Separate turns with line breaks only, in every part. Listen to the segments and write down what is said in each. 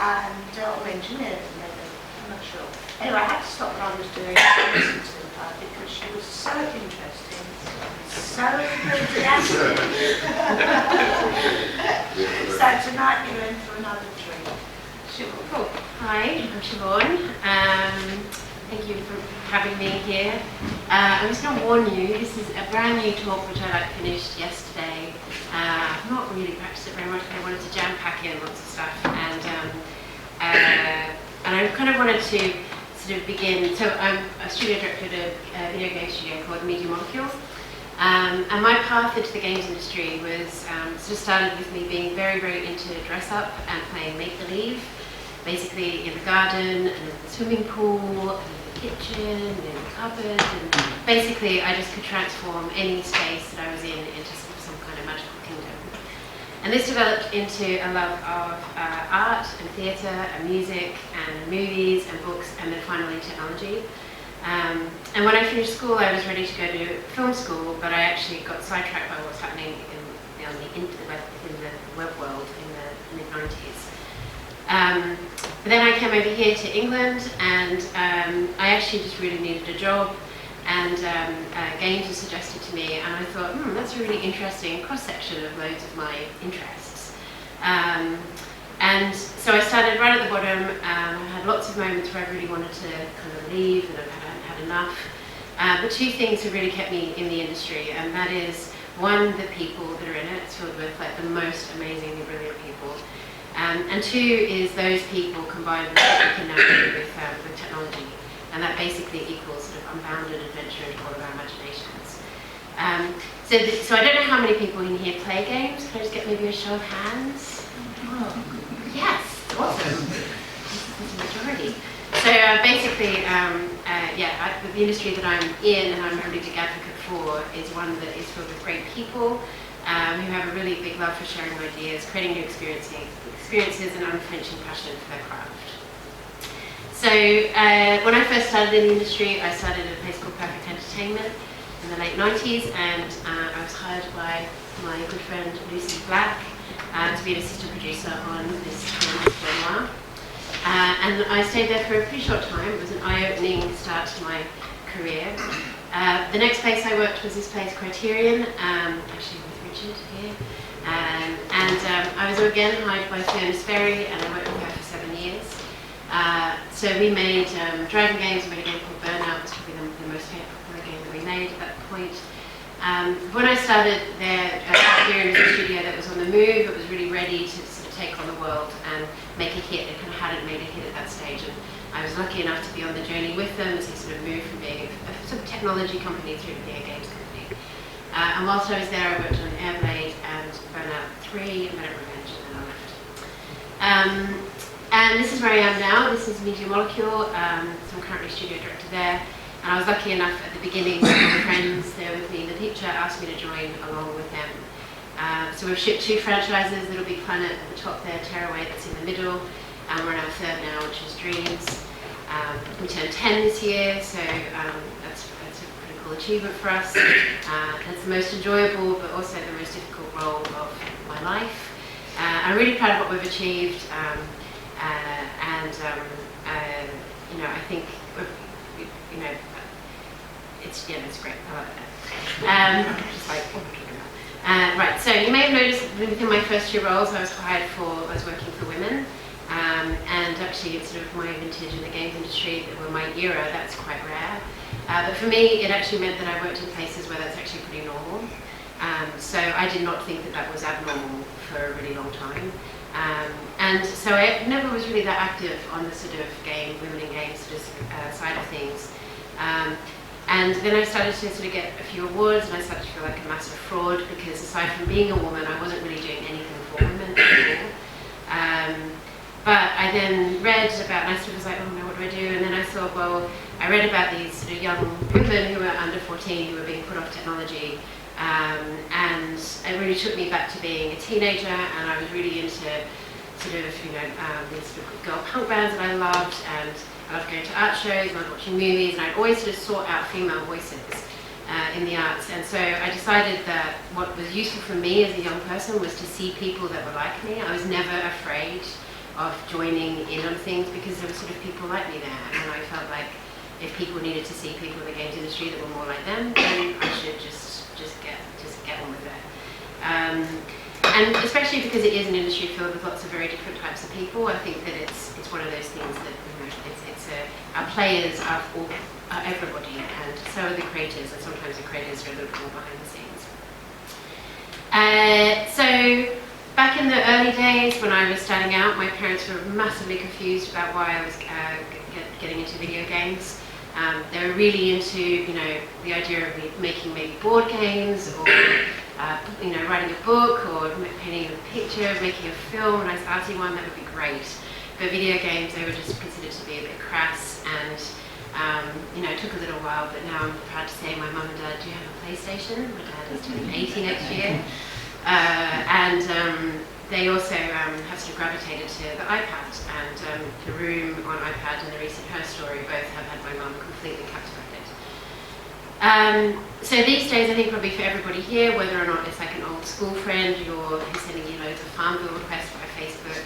and or engineering maybe, I'm not sure. Anyway, I had to stop what I was doing and listen to her because she was so interesting, so enthusiastic. So tonight you're in for another treat.
Cool. Hi, I'm Siobhan. Thank you for having me here. I'm just going to warn you, this is a brand new talk which I finished yesterday. I've not really practiced it very much, but I wanted to jam pack in lots of stuff. And I kind of wanted to sort of begin. So I'm a studio director at a video game studio called Mediamolecule. And my path into the games industry was sort of started with me being very, very into dress up and playing make-believe. Basically in the garden and in the swimming pool and in the kitchen and in the cupboard, and basically I just could transform any space that I was in into some kind of magical kingdom. And this developed into a love of art and theatre and music and movies and books and then finally technology. And when I finished school I was ready to go to film school, but I actually got sidetracked by what's happening in the web world in the mid-90s. But then I came over here to England and I actually just really needed a job, and games were suggested to me, and I thought, that's a really interesting cross-section of loads of my interests. And so I started right at the bottom. I had lots of moments where I really wanted to kind of leave and I hadn't had enough. But two things have really kept me in the industry, and that is, one, the people that are in it. It's filled with like the most amazingly brilliant people. And two is those people combined with what we can now do with technology. And that basically equals sort of unbounded adventure into all of our imaginations. So I don't know how many people in here play games. Can I just get maybe a show of hands? Oh, yes, awesome. That's the majority. So basically, the industry that I'm in and I'm a really big advocate for is one that is filled with great people who have a really big love for sharing ideas, creating new experiences and unflinching passion for their craft. So when I first started in the industry, I started at a place called Perfect Entertainment in the late 90s, and I was hired by my good friend Lucy Black to be an assistant producer on this film noir. And I stayed there for a pretty short time. It was an eye-opening start to my career. The next place I worked was this place, Criterion, actually with Richard here. I was again hired by Fiona Sperry, and I worked with her for 7 years. So we made driving games. We made a game called Burnout. It was probably the most popular game that we made at that point. When I started there, Criterion was a studio that was on the move. It was really ready to sort of take on the world and make a hit. It kind of hadn't made a hit at that stage. And I was lucky enough to be on the journey with them as they sort of moved from being a sort of technology company through to being a games company. And whilst I was there, I worked on Airblade and Burnout 3 and Medic Revenge, and then I left. And this is where I am now. This is Mediamolecule. So I'm currently studio director there. And I was lucky enough at the beginning, some of my friends there with me in the picture asked me to join along with them. So we've shipped 2 franchises, Little Big Planet at the top there, Tearaway that's in the middle. We're on our 3rd now, which is Dreams. We turned 10 this year, so that's a pretty cool achievement for us. It's the most enjoyable, but also the most difficult role of my life. I'm really proud of what we've achieved, I think it's great. I love it. Just like what we're talking about. Right. So you may have noticed within my first 2 roles, I was working for women. And actually it's sort of my vintage in the games industry, that were my era, that's quite rare. But for me, it actually meant that I worked in places where that's actually pretty normal. So I did not think that that was abnormal for a really long time. And so I never was really that active on the sort of women in games sort of side of things. And then I started to sort of get a few awards, and I started to feel like a massive fraud, because aside from being a woman, I wasn't really doing anything for women anymore. But I then read about, and I sort of was like, oh no, what do I do? And then I thought, well, I read about these sort of young women who were under 14 who were being put off technology. And it really took me back to being a teenager, and I was really into sort of, these sort of girl punk bands that I loved, and I loved going to art shows, and I loved watching movies, and I'd always sort of sought out female voices in the arts. And so I decided that what was useful for me as a young person was to see people that were like me. I was never afraid of joining in on things, because there were sort of people like me there, and I felt like if people needed to see people in the games industry that were more like them, then I should just get on with it. And especially because it is an industry filled with lots of very different types of people, I think that it's one of those things that, you know, our players are everybody, and so are the creators, and sometimes the creators are a little more behind the scenes. So back in the early days when I was starting out, my parents were massively confused about why I was getting into video games. They were really into, you know, the idea of making maybe board games, or you know, writing a book, or painting a picture, making a film. A nice arty one, that would be great. But video games, they were just considered to be a bit crass, and you know, it took a little while. But now I'm proud to say my mum and dad do have a PlayStation. My dad is turning 80 next year, and they also have sort of gravitated to the iPad, and The Room on iPad and The Recent Her Story both have had my mum completely captivated. So these days, I think probably for everybody here, whether or not it's like an old school friend who's sending you loads of Farmville requests by Facebook,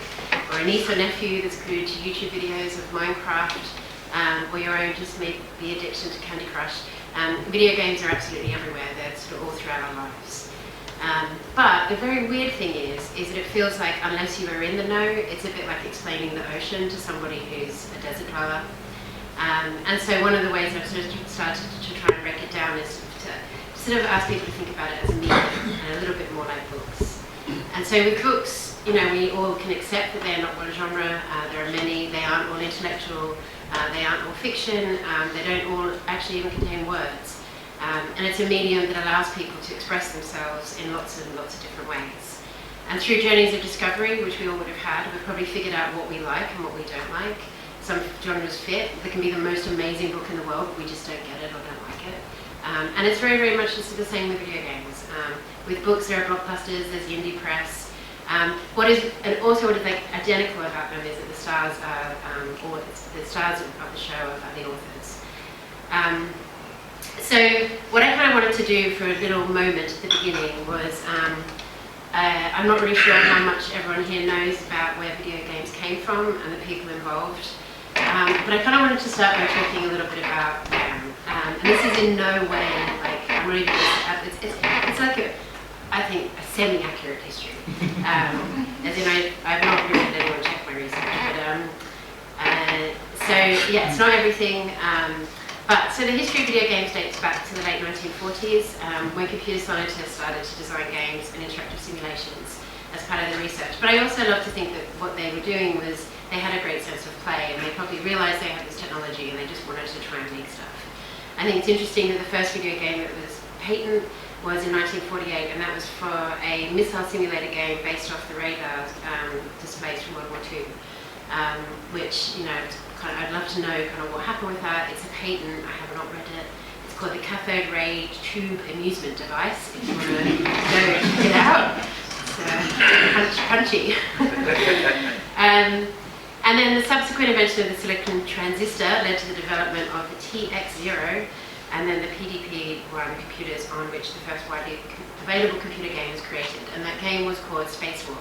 or a niece or nephew that's glued to YouTube videos of Minecraft, or your own just maybe the addiction to Candy Crush, video games are absolutely everywhere. They're sort of all throughout our lives. But the very weird thing is that it feels like unless you are in the know, it's a bit like explaining the ocean to somebody who's a desert dweller. And so one of the ways I've sort of started to try and break it down is to sort of ask people to think about it as a medium, and a little bit more like books. And so with books, you know, we all can accept that they're not one genre. There are many. They aren't all intellectual. They aren't all fiction. They don't all actually even contain words. And it's a medium that allows people to express themselves in lots and lots of different ways. And through journeys of discovery, which we all would have had, we've probably figured out what we like and what we don't like. Some genres fit. There can be the most amazing book in the world, but we just don't get it or don't like it. And it's very, very much the same with video games. With books, there are blockbusters, there's the indie press. What is like identical about them is that the stars are, or the stars of the show are the authors. So what I kind of wanted to do for a little moment at the beginning was, I'm not really sure how much everyone here knows about where video games came from and the people involved. But I kind of wanted to start by talking a little bit about them. And this is in no way, like, I'm not even, it's like I think, a semi-accurate history. As in, I've not really had anyone check my research. But, so, yeah, it's not everything. But so the history of video games dates back to the late 1940s, when computer scientists started to design games and interactive simulations as part of the research. But I also love to think that what they were doing was they had a great sense of play, and they probably realized they had this technology and they just wanted to try and make stuff. I think it's interesting that the first video game that was patent was in 1948, and that was for a missile simulator game based off the radar displays from World War II, which, you know, I'd love to know kind of what happened with that. It's a patent. I have not read it. It's called the Cathode Ray Tube Amusement Device, if you want to go check it out. It's punchy. And then the subsequent invention of the silicon transistor led to the development of the TX0 and then the PDP-1 computers, on which the first widely available computer game was created. And that game was called Space War.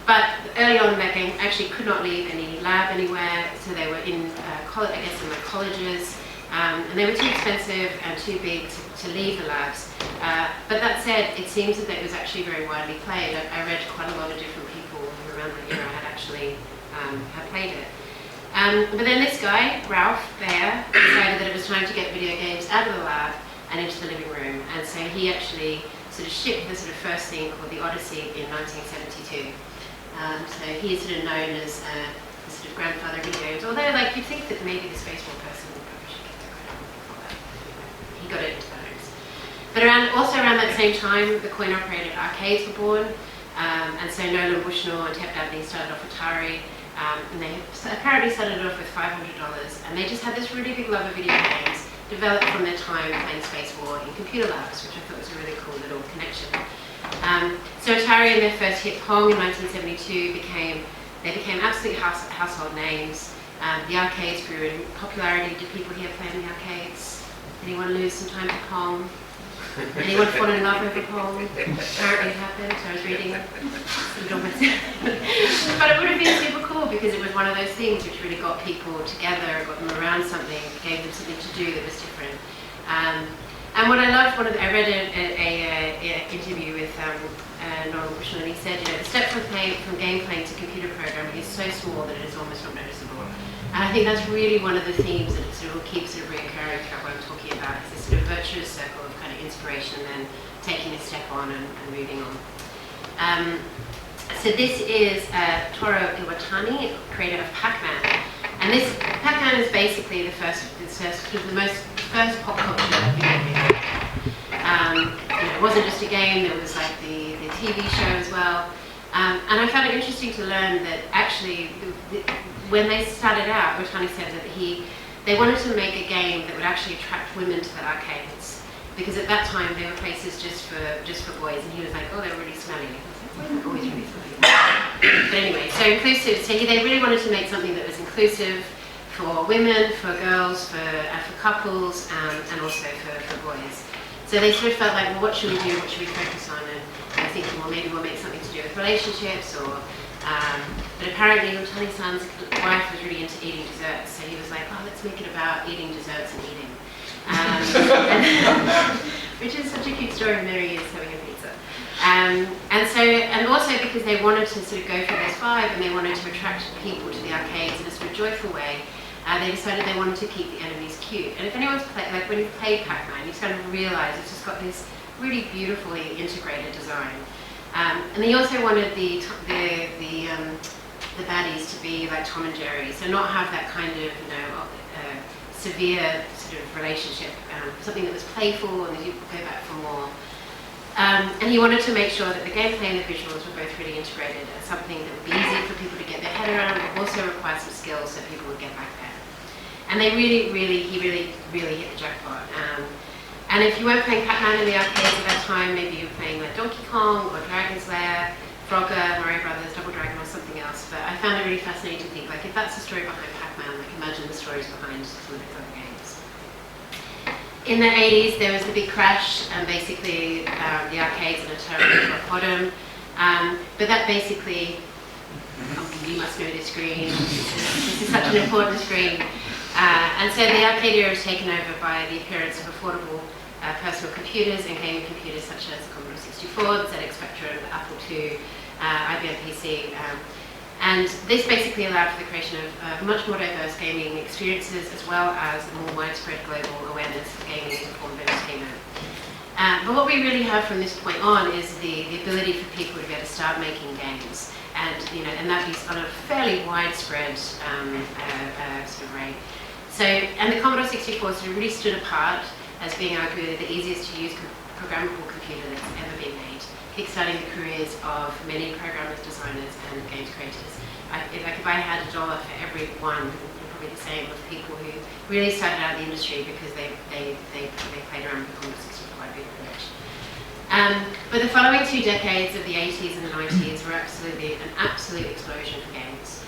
But early on, that game actually could not leave any lab anywhere, so they were in, I guess, in the colleges, and they were too expensive and too big to leave the labs. But that said, it seems that it was actually very widely played. I read quite a lot of different people who around that era had actually had played it. But then this guy, Ralph Baer, decided that it was time to get video games out of the lab and into the living room, and so he actually sort of shipped the sort of first thing called the Odyssey in 1972. So he is sort of known as the sort of grandfather of video games, although like you'd think that maybe the Space War person would probably should get their credit for that. He got it into the homes. But also around that same time, the coin-operated arcades were born, and so Nolan Bushnell and Tep Dabney started off Atari, and they apparently started off with $500, and they just had this really big love of video games, developed from their time playing Space War in computer labs, which I thought was a really cool little connection. So Atari and their first hit Pong in 1972 became absolute household names. The arcades grew in popularity. Did people here play in the arcades? Anyone lose some time to Pong? Anyone fallen in love over poem? Apparently it happened, so I was reading it. But it would have been super cool because it was one of those things which really got people together, got them around something, gave them something to do that was different. And what I loved, I read an interview with Norman Bushnell, and he said, the step from game playing to computer programming is so small that it is almost not noticeable. And I think that's really one of the themes that sort of keeps reoccurring throughout what I'm talking about, is this sort of virtuous circle of kind of inspiration and then taking a step on and moving on. So this is Toru Iwatani, creator of Pac-Man. And this Pac-Man is basically the first pop culture video game. It wasn't just a game, there was like the TV show as well. And I found it interesting to learn that actually, when they started out, Iwatani said that they wanted to make a game that would actually attract women to the arcades. Because at that time, they were places just for boys, and he was like, oh, they're really smelly. I was like, women are always really smelly. But anyway, so inclusive. So they really wanted to make something that was inclusive for women, for girls, for couples, and also for boys. So they sort of felt like, well, what should we do? What should we focus on? And they were thinking, well, maybe we'll make something to do with relationships, or. But apparently, Iwatani-san's wife was really into eating desserts, so he was like, oh, let's make it about eating desserts and eating. Which is such a cute story of Mary is having a pizza. And also because they wanted to sort of go for this vibe and they wanted to attract people to the arcades in a sort of joyful way, they decided they wanted to keep the enemies cute. And if anyone's played, like when you've played Pac-Man, you kind of realise it's just got this really beautifully integrated design. And they also wanted the baddies to be like Tom and Jerry, so not have that kind of severe sort of relationship, something that was playful and that you could go back for more. And he wanted to make sure that the gameplay and the visuals were both really integrated as something that would be easy for people to get their head around, but also require some skills so people would get back there. And he really hit the jackpot. And if you weren't playing Pac-Man in the arcades at that time, maybe you were playing like Donkey Kong or Dragon's Lair, Frogger, Mario Brothers, Double Dragon or something else. But I found it really fascinating to think, like, if that's the story behind Pac-Man, like imagine the stories behind some of the other games. In the 80s, there was the big crash, and basically the arcades and a terrible rock bottom. But that basically, you must know this screen. This is such an important screen. And so the arcade era was taken over by the appearance of affordable personal computers and gaming computers such as the Commodore 64, the ZX Spectrum, the Apple II, IBM PC. And this basically allowed for the creation of much more diverse gaming experiences as well as a more widespread global awareness of gaming as a form of entertainment. But what we really have from this point on is the ability for people to be able to start making games. And that is on a fairly widespread sort of rate. So, and the Commodore 64 sort of really stood apart as being arguably the easiest to use programmable computer that's ever been made, kickstarting the careers of many programmers, designers, and games creators. If I had $1 for every one, probably the same of people who really started out in the industry because they played around with the Commodore 64 I'd be rich. But the following 2 decades of the 80s and the 90s were an absolute explosion for games.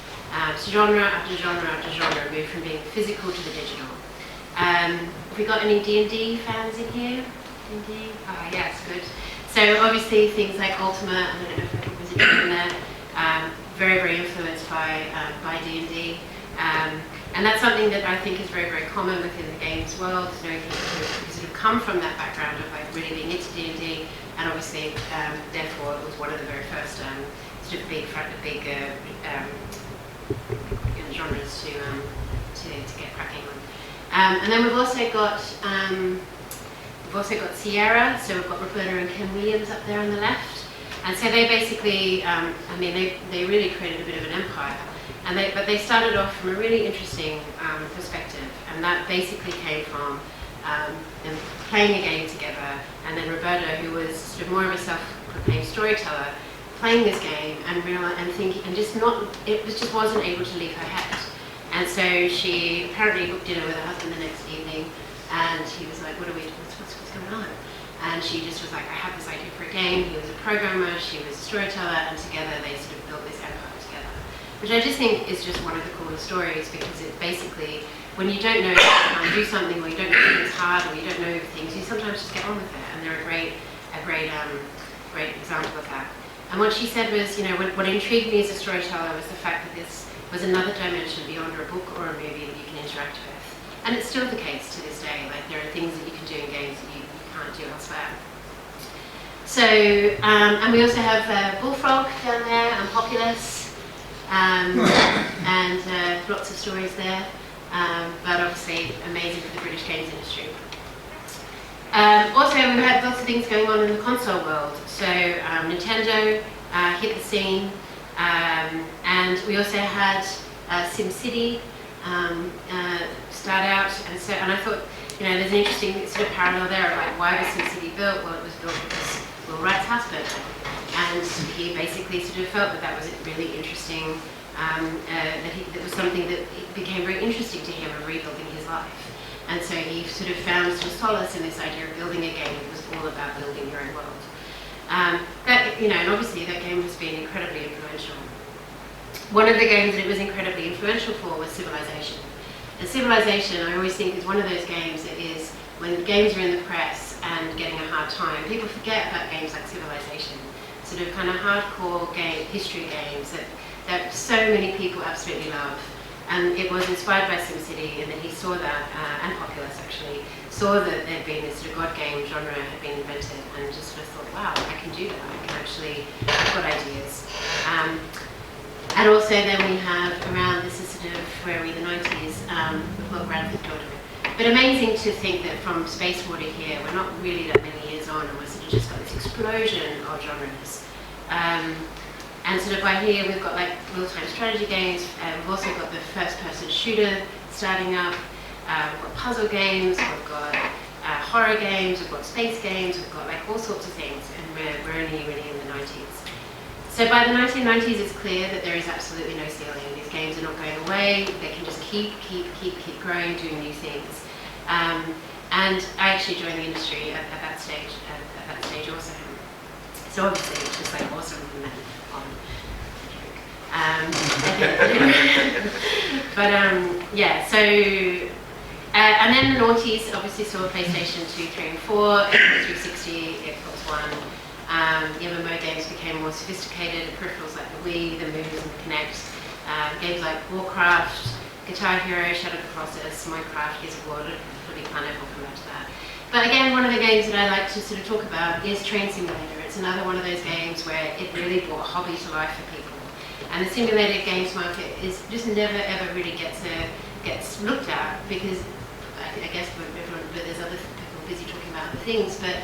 Genre after genre after genre moved from being physical to the digital. Have we got any D&D fans in here? D&D? Ah, yes, good. So obviously things like Ultima, I don't know if I was in there, very influenced by D&D. And that's something that I think is very common within the games world, knowing people who sort of come from that background of like really being into D&D, and obviously, therefore, it was one of the very first sort of big genres to get cracking on. And then we've also got Sierra, so we've got Roberta and Ken Williams up there on the left. And so they basically, they really created a bit of an empire. But they started off from a really interesting perspective, and that basically came from them playing a game together, and then Roberta, who was sort of more of a self-proclaimed storyteller, playing this game and thinking, and it just wasn't able to leave her head. And so she apparently booked dinner with her husband the next evening, and he was like, what's going on? And she just was like, I have this idea for a game. He was a programmer, she was a storyteller, and together they sort of built this empire together. which I just think is just one of the coolest stories, because it basically, when you don't know how to do something, or you don't know if it's hard, or you don't know things, you sometimes just get on with it, and they're a great example of that. And what she said was, what intrigued me as a storyteller was the fact that this was another dimension beyond a book or a movie that you can interact with. And it's still the case to this day. Like, there are things that you can do in games that you can't do elsewhere. So, and we also have Bullfrog down there, and Populous, and lots of stories there, but obviously amazing for the British games industry. Also, we've had lots of things going on in the console world. So Nintendo hit the scene, and we also had SimCity start out, and I thought, there's an interesting sort of parallel there. Like, why was SimCity built? Well, it was built because Will Wright's house burnt down, and he basically sort of felt that was really interesting. That was something that became very interesting to him in rebuilding his life. And so he sort of found some solace in this idea of building a game that was all about building your own world. And obviously that game has been incredibly influential. One of the games that it was incredibly influential for was Civilization. And Civilization, I always think, is one of those games that is, when games are in the press and getting a hard time, people forget about games like Civilization. Sort of kind of hardcore history games that so many people absolutely love. And it was inspired by SimCity, and then he saw that, and Populous actually, saw that there'd been this sort of god game genre had been invented, and just sort of thought, wow, I can do that, I can actually, I've got ideas. And also then we have around, this is sort of, where are we, the 90s, we've got Grand Theft Auto. But amazing to think that from Space Water here, we're not really that many years on, and we've sort of just got this explosion of genres. And sort of by here, we've got like real-time strategy games. We've also got the first-person shooter starting up. We've got puzzle games. We've got horror games. We've got space games. We've got like all sorts of things. And we're only really in the 90s. So by the 1990s, it's clear that there is absolutely no ceiling. These games are not going away. They can just keep growing, doing new things. And I actually joined the industry at that stage also. So obviously, it's just like awesome from then on. Yeah, so, and then the noughties obviously saw PlayStation 2, 3 and 4, Xbox 360, Xbox One. The MMO games became more sophisticated, peripherals like the Wii, the Moves and the Kinect. Games like Warcraft, Guitar Hero, Shadow of the Colossus, Minecraft, Gears of War, Bloody Planet, we'll come back to that. But again, one of the games that I like to sort of talk about is Train Simulator. It's another one of those games where it really brought a hobby to life for people. And the simulated games market is just never ever really gets looked at, because I guess there's other people busy talking about other things. But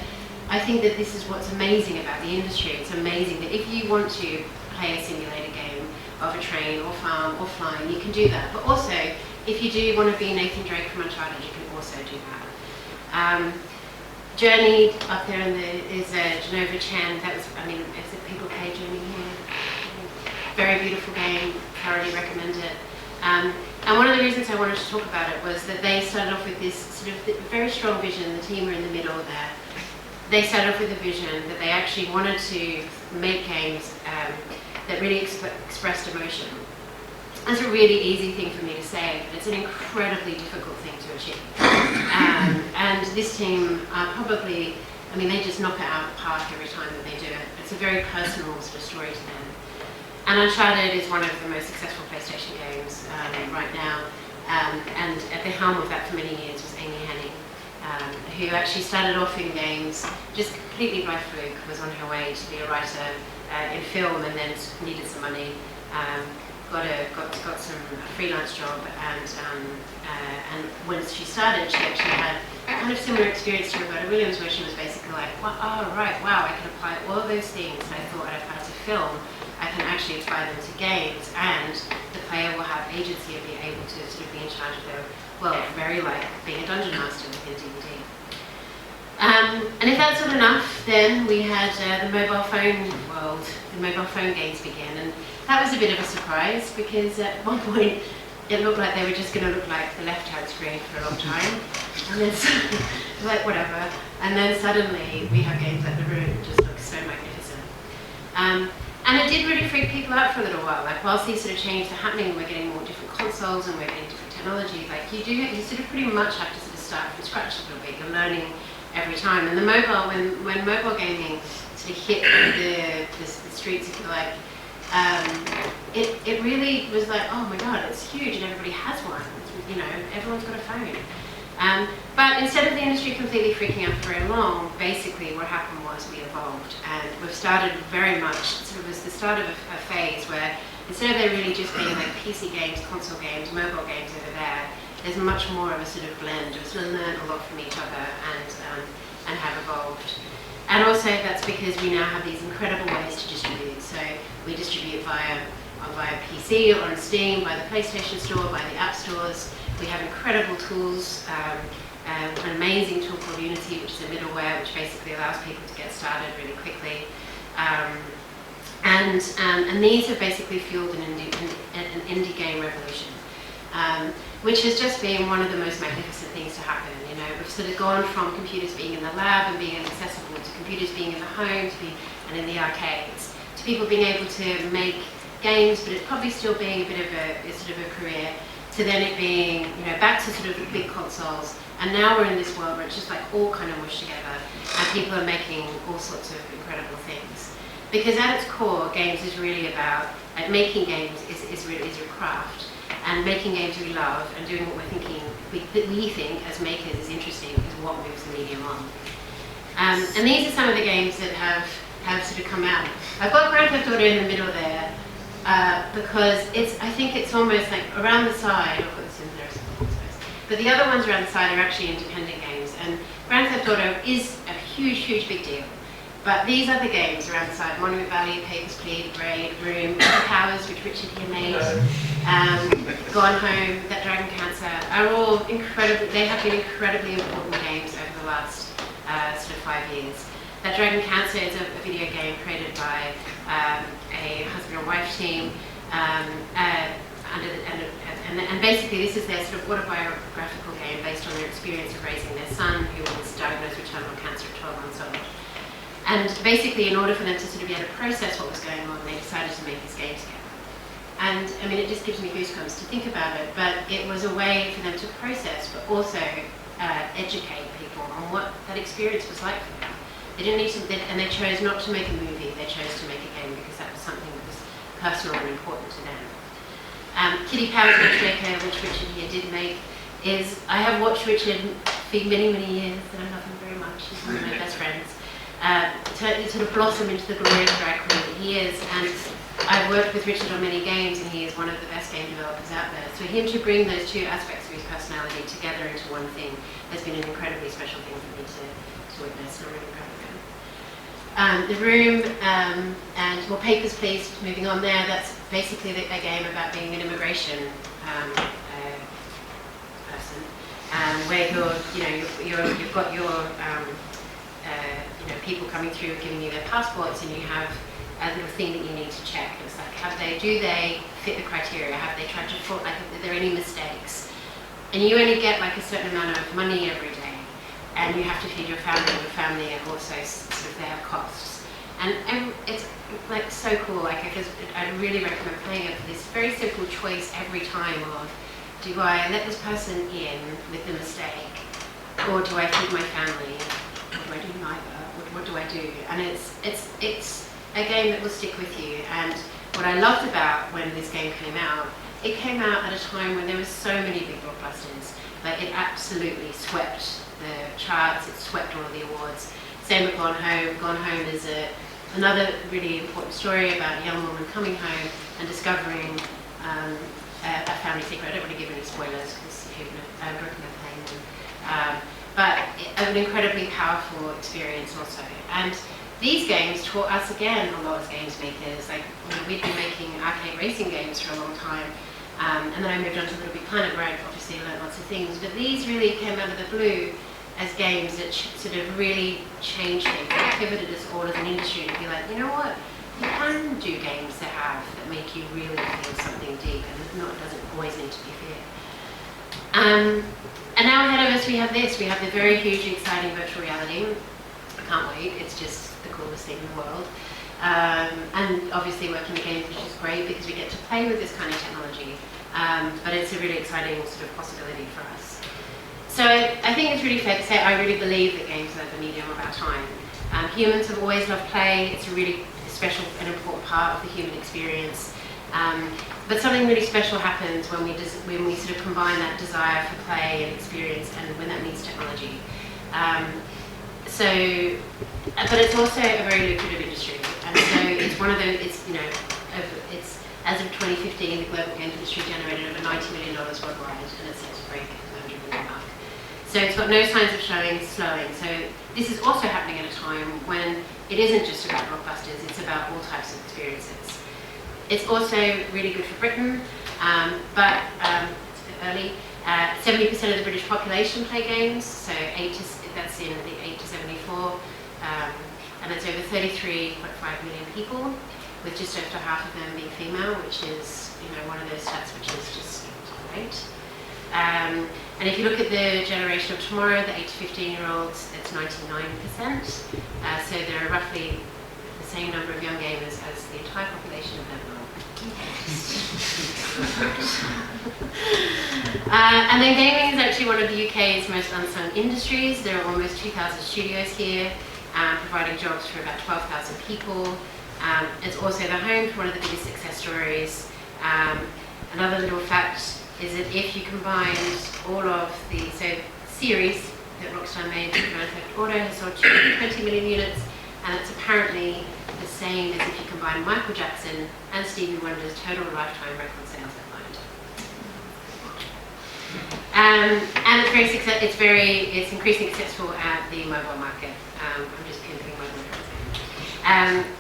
I think that this is what's amazing about the industry. It's amazing that if you want to play a simulated game of a train or farm or flying, you can do that. But also, if you do want to be Nathan Drake from Uncharted, you can also do that. Journey up there is Genova Chan. That was, is it people play Journey here? Very beautiful game. Thoroughly recommend it. And one of the reasons I wanted to talk about it was that they started off with this sort of very strong vision. The team are in the middle there. They started off with a vision that they actually wanted to make games that really expressed emotion. That's a really easy thing for me to say, but it's an incredibly difficult thing to achieve. And this team are probably, they just knock it out of the park every time that they do it. It's a very personal sort of story to them. And Uncharted is one of the most successful PlayStation games right now. And at the helm of that for many years was Amy Hennig, who actually started off in games just completely by fluke, was on her way to be a writer in film, and then needed some money. Got some freelance job, and once she started, she actually had a kind of similar experience to Roberta Williams, where she was basically like, wow, I can apply all of those things that I thought I'd apply to film, I can actually apply them to games, and the player will have agency and be able to sort of be in charge of their world, very like being a dungeon master within D&D. And if that's not enough, then we had the mobile phone world, the mobile phone games begin, and that was a bit of a surprise, because at one point it looked like they were just going to look like the left-hand screen for a long time, and then like whatever, and then suddenly we have games like The Room, just look so magnificent. And And it did really freak people out for a little while. Like whilst these sort of changes are happening, we're getting more different consoles and we're getting different technology. Like you sort of pretty much have to sort of start from scratch a little bit. You're learning every time. And the mobile, when mobile gaming sort of hit the streets, if you like, it really was like, oh my god, it's huge and everybody has one. You know, everyone's got a phone. But instead of the industry completely freaking out for very long, basically what happened was we evolved, and we've started very much, sort of was the start of a phase where instead of there really just being like PC games, console games, mobile games over there, there's much more of a sort of blend. We've sort of learned a lot from each other and have evolved. And also that's because we now have these incredible ways to distribute. So we distribute via PC or on Steam, by the PlayStation Store, by the app stores. We have incredible tools, an amazing tool called Unity, which is a middleware which basically allows people to get started really quickly. And these have basically fueled an indie game revolution, which has just been one of the most magnificent things to happen. You know, we've sort of gone from computers being in the lab and being accessible to computers being in the home and in the arcades, to people being able to make games, but it's probably still being a bit of a career, to then it being, you know, back to sort of big consoles. And now we're in this world where it's just like all kind of mushed together and people are making all sorts of incredible things. Because at its core, games is really about, making games is a craft. And making games we love and doing what we think as makers is interesting is what moves the medium on. And these are some of the games that have sort of come out. I've got Grand Theft Auto in the middle there because I think it's almost like around the side, I'll put this in there as well, but the other ones around the side are actually independent games. And Grand Theft Auto is a huge big deal. But these other games around the side, Monument Valley, Papers, Please, Braid, Room, Powers, which Richard here made, Gone Home, That Dragon Cancer, are all they have been incredibly important games over the last sort of 5 years. That Dragon Cancer is a video game created by a husband and wife team, and basically this is their sort of autobiographical game based on their experience of raising their son, who was diagnosed with terminal cancer at 12 months old. And basically, in order for them to sort of be able to process what was going on, they decided to make this game together. And I mean, it just gives me goosebumps to think about it, but it was a way for them to process, but also educate people on what that experience was like for them. They didn't need to, and they chose not to make a movie, they chose to make a game because that was something that was personal and important to them. Kitty Powers Matchmaker, which Richard here did make, is, I have watched Richard for many years, and I love him very much, he's one of my best friends. Sort of blossom into the glorious drag queen that he is, and I've worked with Richard on many games and he is one of the best game developers out there. So him to bring those two aspects of his personality together into one thing has been an incredibly special thing for me to witness, and I'm really proud of him. The Room and well, Papers, Please, moving on there, that's basically a game about being an immigration person, where you've got your people coming through giving you their passports, and you have a little thing that you need to check. It's like, do they fit the criteria? Have they tried to fraud? Like, are there any mistakes? And you only get like a certain amount of money every day, and you have to feed your family and also sort of their costs. And it's like so cool. Like, I really recommend playing it for this very simple choice every time of, do I let this person in with the mistake, or do I feed my family? Or do I do neither? What do I do? And it's a game that will stick with you. And what I loved about when this game came out, it came out at a time when there were so many big blockbusters. Like, it absolutely swept the charts, it swept all of the awards. Same with Gone Home. Gone Home is another really important story about a young woman coming home and discovering a family secret. I don't want to give any spoilers because people have broken their plane. But an incredibly powerful experience also. And these games taught us again a lot as games makers. Like, we'd been making arcade racing games for a long time, and then I moved on to Little Big Planet where I obviously learned lots of things. But these really came out of the blue as games that sort of really changed things. They pivoted us all as an industry to be like, you know what? You can do games that make you really feel something deep, and it doesn't always need to be fear. And now ahead of us we have this. We have the very huge, exciting virtual reality. I can't wait. It's just the coolest thing in the world. And obviously working in games, which is great because we get to play with this kind of technology. But it's a really exciting sort of possibility for us. So I think it's really fair to say I really believe that games are the medium of our time. Humans have always loved play. It's a really special and important part of the human experience. But something really special happens when we sort of combine that desire for play and experience, and when that meets technology. But it's also a very lucrative industry, and so it's one of those. It's as of 2015, the global games industry generated over $90 million worldwide, and it's set to break the $100 million mark. So it's got no signs of slowing. So this is also happening at a time when it isn't just about blockbusters; it's about all types of experiences. It's also really good for Britain, but it's a bit early. 70% of the British population play games, so that's in the 8 to 74, and that's over 33.5 million people, with just over half of them being female, which is one of those stats which is just great. And if you look at the generation of tomorrow, the 8 to 15-year-olds, it's 99%. So there are roughly the same number of young gamers as the entire population of Lebanon. And then gaming is actually one of the UK's most unsung industries. There are almost 2,000 studios here, providing jobs for about 12,000 people. It's also the home to one of the biggest success stories. Another little fact is that if you combined all of the series that Rockstar made, Grand Theft Auto has sold 220 million units, and it's apparently the same as if you combine Michael Jackson and Stevie Wonder's total lifetime record sales combined. And it's increasingly successful at the mobile market. I'm just pimping mobile.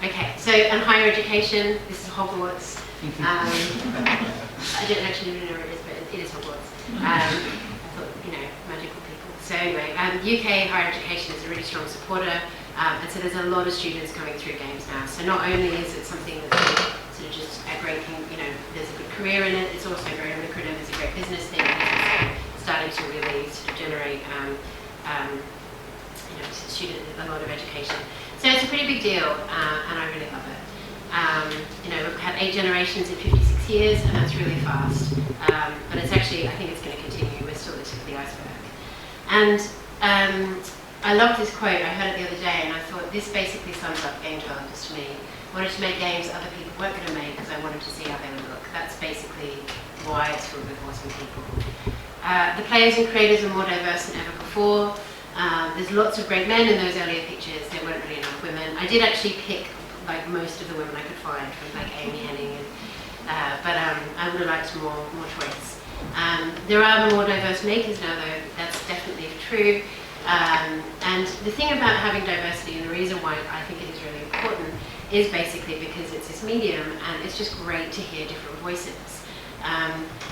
Okay, so and higher education. This is Hogwarts. I don't actually know where it is, but it is Hogwarts. I thought, magical people. So anyway, UK higher education is a really strong supporter, and so there's a lot of students coming through games now. So not only is it something that's sort of just a great thing, there's a good career in it, it's also very lucrative, it's a great business thing, and it's starting to really sort of generate a lot of education. So it's a pretty big deal, and I really love it. We've had 8 generations in 56 years, and that's really fast. But it's actually, I think it's going to continue. We're still at the tip of the iceberg. And I love this quote. I heard it the other day, and I thought this basically sums up game developers to me. I wanted to make games other people weren't going to make because I wanted to see how they would look. That's basically why it's filled with awesome people. The players and creators are more diverse than ever before. There's lots of great men in those earlier pictures. There weren't really enough women. I did actually pick most of the women I could find from Amy Henning, but I would have liked more choice. There are more diverse makers now, though. That's definitely true. And the thing about having diversity, and the reason why I think it is really important, is basically because it's this medium, and it's just great to hear different voices.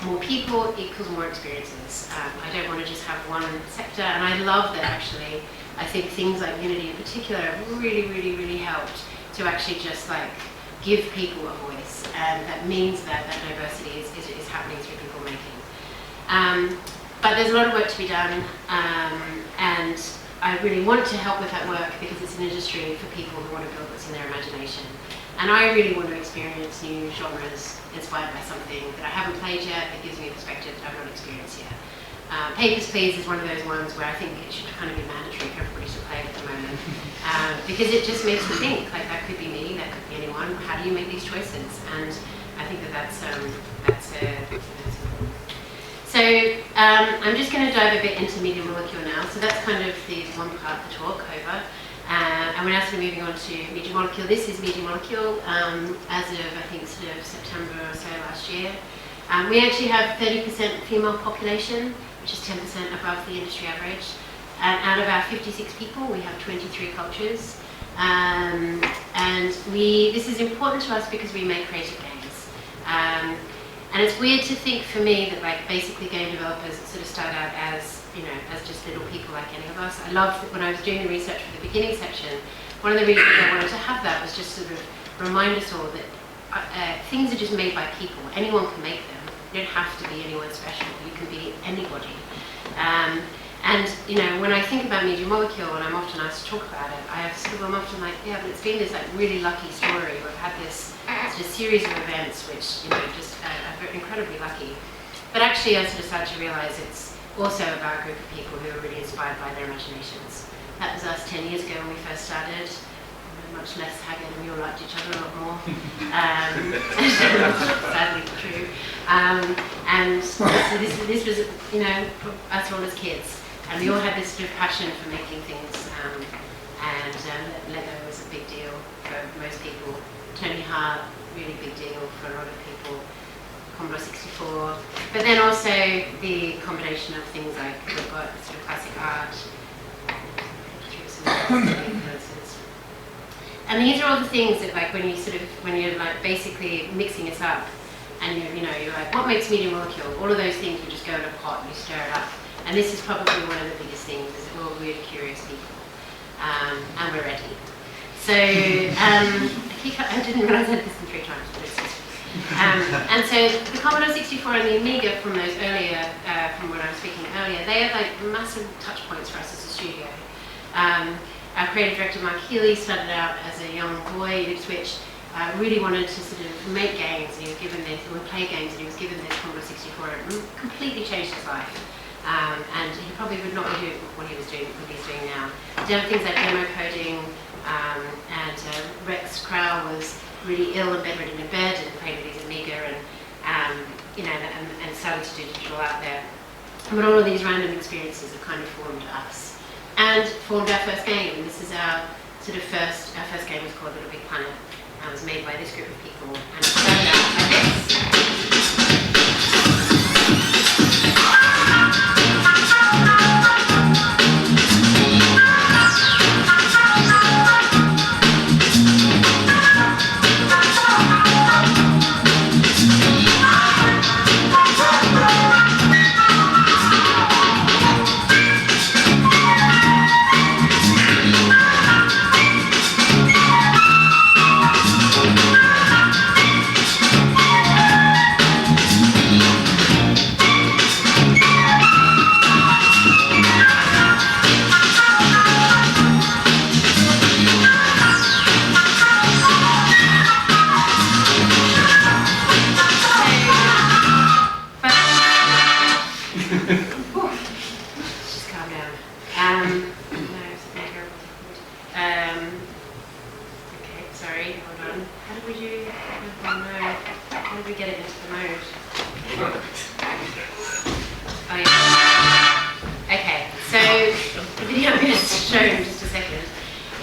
More people equals more experiences. I don't want to just have one sector, and I love that actually. I think things like Unity in particular really, really, really helped to actually just give people a voice, and that means that diversity is happening through people making. But there's a lot of work to be done, and I really want to help with that work because it's an industry for people who want to build what's in their imagination. And I really want to experience new genres inspired by something that I haven't played yet, that gives me a perspective that I've not experienced yet. Papers, Please is one of those ones where I think it should kind of be mandatory for everybody to play at the moment, because it just makes me think, that could be me, that could be anyone. How do you make these choices? And I think that's important. So I'm just going to dive a bit into Mediamolecule now. So that's kind of the one part of the talk over. And we're now sort of moving on to Mediamolecule. This is Mediamolecule as of, I think, sort of September or so last year. We actually have 30% female population, which is 10% above the industry average. And out of our 56 people, we have 23 cultures. And this is important to us because we make creative games. And it's weird to think for me that basically game developers sort of start out as just little people like any of us. I loved that when I was doing the research for the beginning section, one of the reasons I wanted to have that was just sort of remind us all that things are just made by people. Anyone can make them. You don't have to be anyone special. You can be anybody. And when I think about Mediamolecule, and I'm often asked to talk about it, I'm often like, yeah, but it's been this really lucky story. We've had this sort of series of events which just are incredibly lucky. But actually, I sort of started to realise it's also about a group of people who are really inspired by their imaginations. That was us 10 years ago when we first started. We were much less haggard and we all liked each other a lot more. Sadly true. And so this was, us all as kids. And we all had this sort of passion for making things. Lego was a big deal for most people. Tony Hart, really big deal for a lot of people. Commodore 64, but then also the combination of things like we've got sort of classic art, and these are all the things that when you're like basically mixing it up, and you're like, what makes Mediamolecule? All of those things you just go in a pot and you stir it up, and this is probably one of the biggest things. Is we're all really curious people, and we're ready. So I didn't realise I had this in 3 times, but it's just. And so the Commodore 64 and the Amiga from those earlier, from what I was speaking earlier, they are like massive touch points for us as a studio. Our creative director Mark Healy started out as a young boy at Ipswich, really wanted to sort of make games, and he was given this, or play games, and he was given this Commodore 64, and it completely changed his life. And he probably would not be doing what he's doing now. Done things like demo coding, and Rex Crowell was really ill and bedridden in bed and played with his Amiga and started to do digital out there. But all of these random experiences have kind of formed us and formed our first game. And this is our first game was called Little Big Planet, and was made by this group of people, and it started out like this.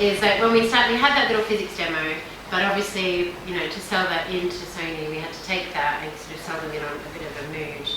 Is that when we had that little physics demo, but obviously, to sell that into Sony, we had to take that and sort of sell them in on a bit of a mood.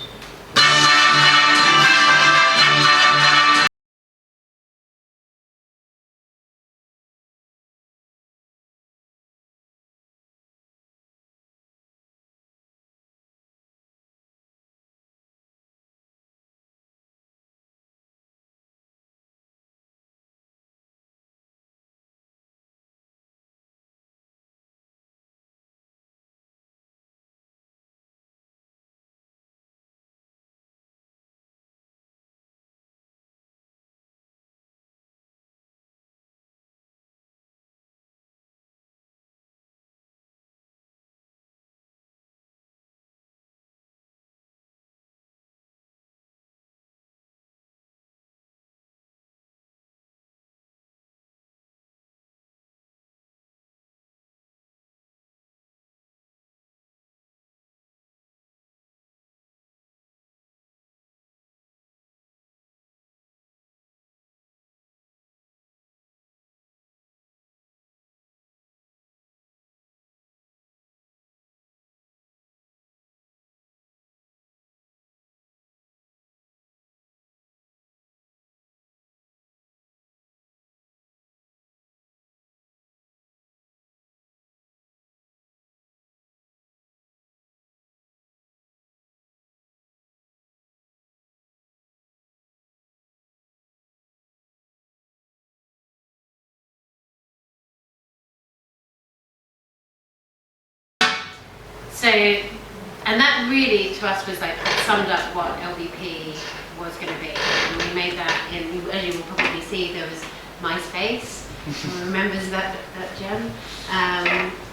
So, and that really to us was like summed up what LBP was going to be. And we made that as you will probably see, there was MySpace. Who remembers that gem?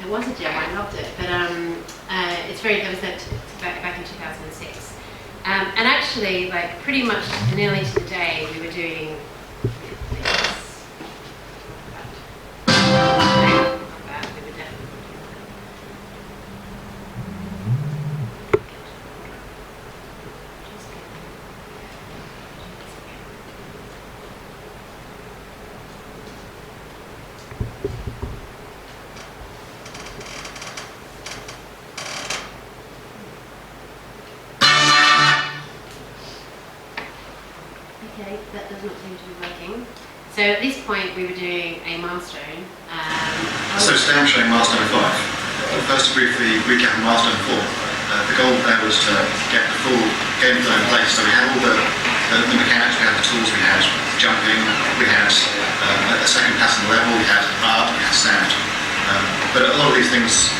It was a gem, I loved it. But there was that back in 2006. And actually, like pretty much nearly to the day, we were doing this. Okay, that does not seem to be working. So at this point we were doing a milestone.
So today I'm showing milestone 5. First to briefly recap milestone 4. The goal there was to get the full game flow in place. So we had all the mechanics, we had the tools, we had jumping, we had a second pass in the level, we had art, we had sound. But a lot of these things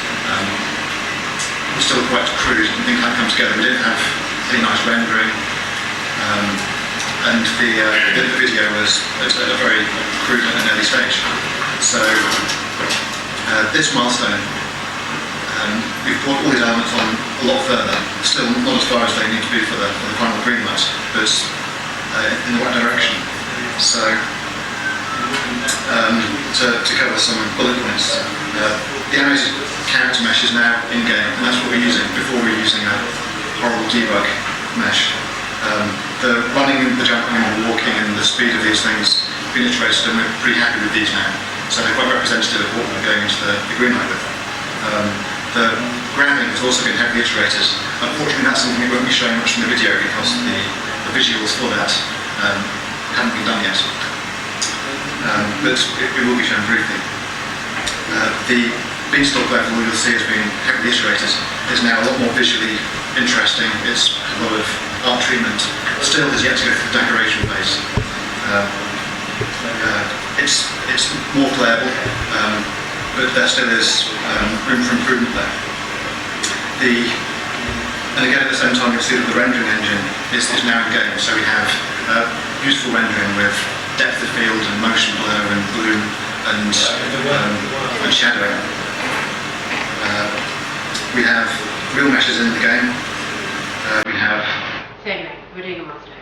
were still quite crude and didn't come together. We didn't have any nice rendering. And the video was at a very crude and early stage. So this milestone, we've brought all these elements on a lot further, still not as far as they need to be for the final green light, but in the right direction. So to cover some bullet points, the animated character mesh is now in-game, and that's what we're using. Before we were using a horrible debug mesh. The running, the jumping and the walking and the speed of these things have been iterated, and we're pretty happy with these now. So they're quite representative of what we're going into the green light with. The grabbing has also been heavily iterated. Unfortunately, that's something we won't be showing much in the video because the visuals for that haven't been done yet. But it will be shown briefly. The beanstalk level you'll see has been heavily iterated. It's now a lot more visually interesting. It's a lot of art treatment. Still has yet to go through the decoration phase. It's more playable, but there still is room for improvement there. And again, at the same time, you'll see that the rendering engine is now in game. So we have beautiful rendering with depth of field and motion blur and bloom and shadowing. We have real meshes in the game. We have.
So anyway, we're doing a milestone.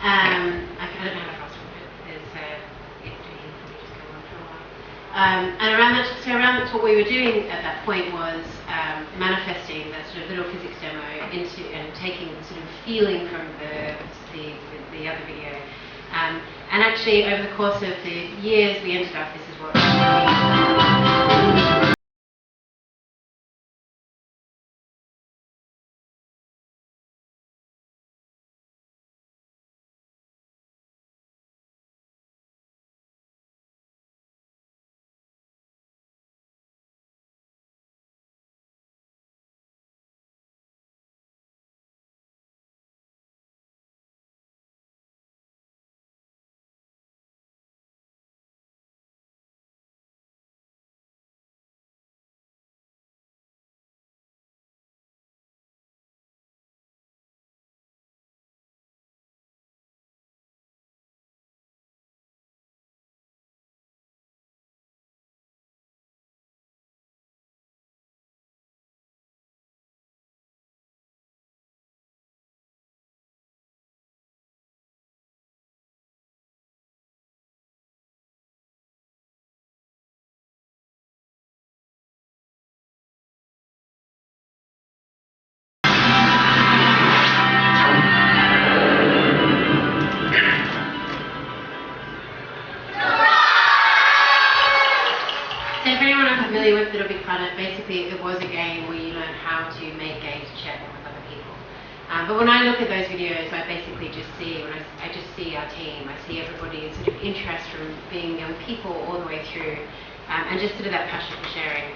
I don't know how to milestone is. Just go on for a while. And around that's what we were doing at that point was manifesting that sort of little physics demo into and taking the sort of feeling from the other video. And actually, over the course of the years, we ended up. This is what. Familiar with Little Big Planet, basically it was a game where you learn how to make games to share them with other people. But when I look at those videos, I basically just see, I just see our team, I see everybody's sort of interest from being young people all the way through, and just sort of that passion for sharing.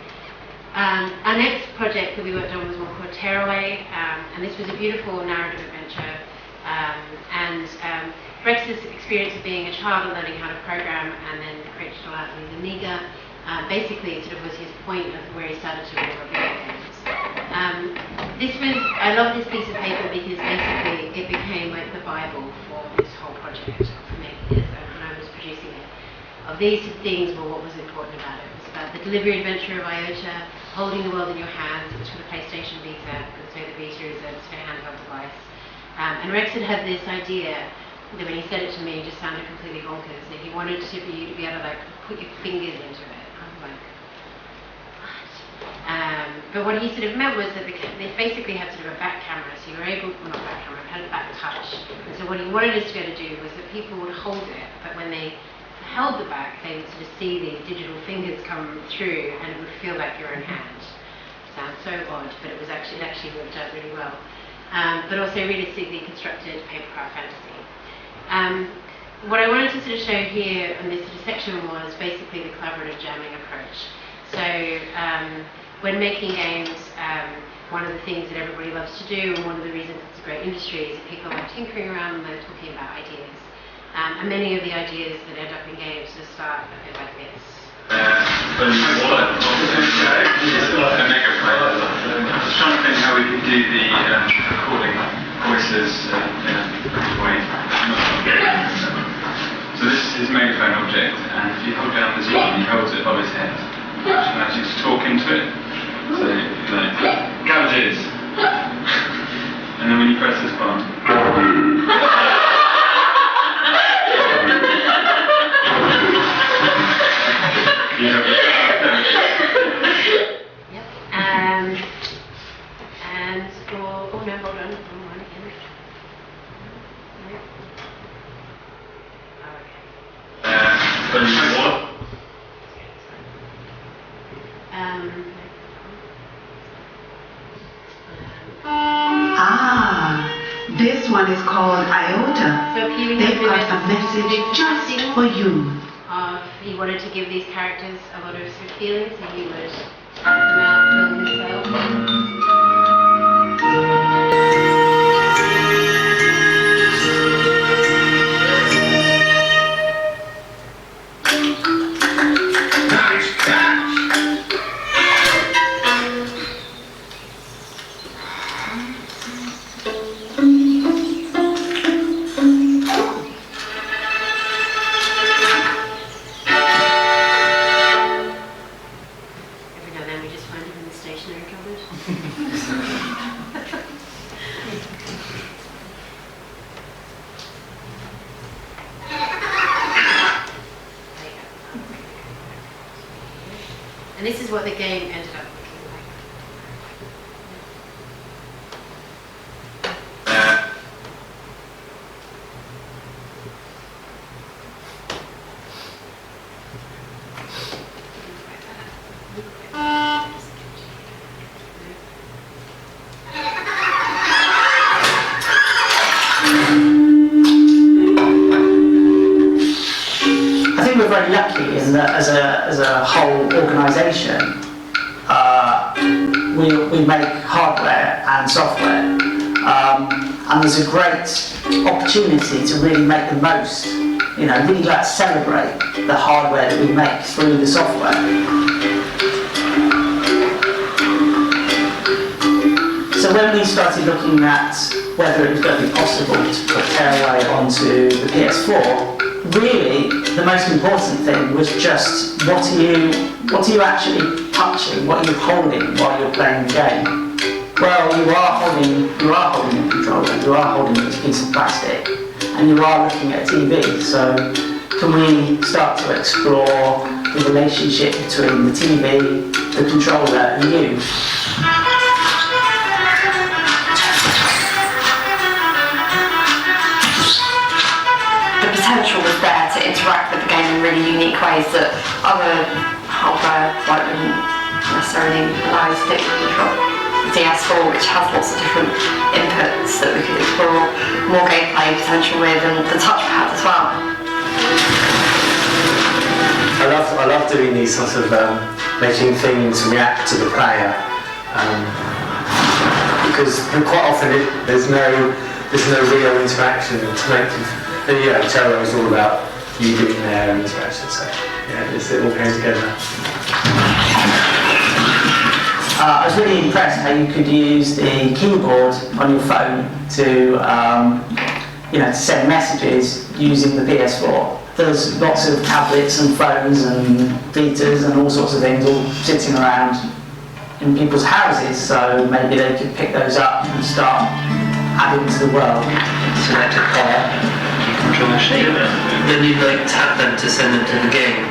Our next project that we worked on was one called Tearaway, and this was a beautiful narrative adventure. Rex's experience of being a child and learning how to program and then create digital art with Amiga, basically it sort of was his point of where he started to really love video games. I love this piece of paper because basically it became like the Bible these things were what was important about it. It was about the delivery adventure of iota, holding the world in your hands. It was for the PlayStation Vita, because the Vita is a handheld device. And Rex had this idea that when he said it to me, it just sounded completely bonkers, that he wanted you to be able to like put your fingers into it. I was like, what? But what he sort of meant was that they basically had sort of a back camera, so you were able, well, not back camera, it had a back touch. And so what he wanted us to be able to do was that people would hold it, but when they held the back, they would sort of see these digital fingers come through, and it would feel like your own hand. Sounds so odd, but it actually worked out really well. But also realistically constructed papercraft fantasy. What I wanted to sort of show here in this sort of section was basically the collaborative jamming approach. So when making games, one of the things that everybody loves to do, and one of the reasons it's a great industry, is that people are tinkering around and they're talking about ideas. And many of the ideas that end up in games just start a bit like this.
A mega player. I was trying to think how we could do the recording voices in a good way. So this is his megaphone object, and if you hold down this button, he holds it above his head. You can actually just talk into it. So, like, cabbages. And then when you press this button, you have the
Yep. And for, oh no, hold on, one again. No. Oh, okay.
This one is called iota.
So here we
They've
have
got a message just for you.
He wanted to give these characters a lot of sort of feelings, so he would act them out, film himself. And this is what the game ended up looking like.
I think we're very lucky in that as a whole organisation, we make hardware and software, and there's a great opportunity to really make the most, really like celebrate the hardware that we make through the software. So when we started looking at whether it was going to be possible to put Tearaway onto the PS4, really, the most important thing was just what are you actually touching, what are you holding while you're playing the game? Well, you are holding a controller, you are holding this piece of plastic, and you are looking at a TV. So, can we start to explore the relationship between the TV, the controller, and you?
Potential was there to interact with the game in really unique ways that other hardware wouldn't necessarily allow you to do. The DS4, which has lots of different inputs that we could explore more gameplay potential with, and the touchpad as well.
I love doing these sorts of making things react to the player, because quite often there's no real interaction to make. Terror is all about you being there and interaction, so it all came together.
I was really impressed how you could use the keyboard on your phone to, to send messages using the PS4. there's lots of tablets and phones and Vitas and all sorts of things all sitting around in people's houses, so maybe they could pick those up and start adding to the world.
Select a car, controversially. Then you'd like tap them to send them to the game.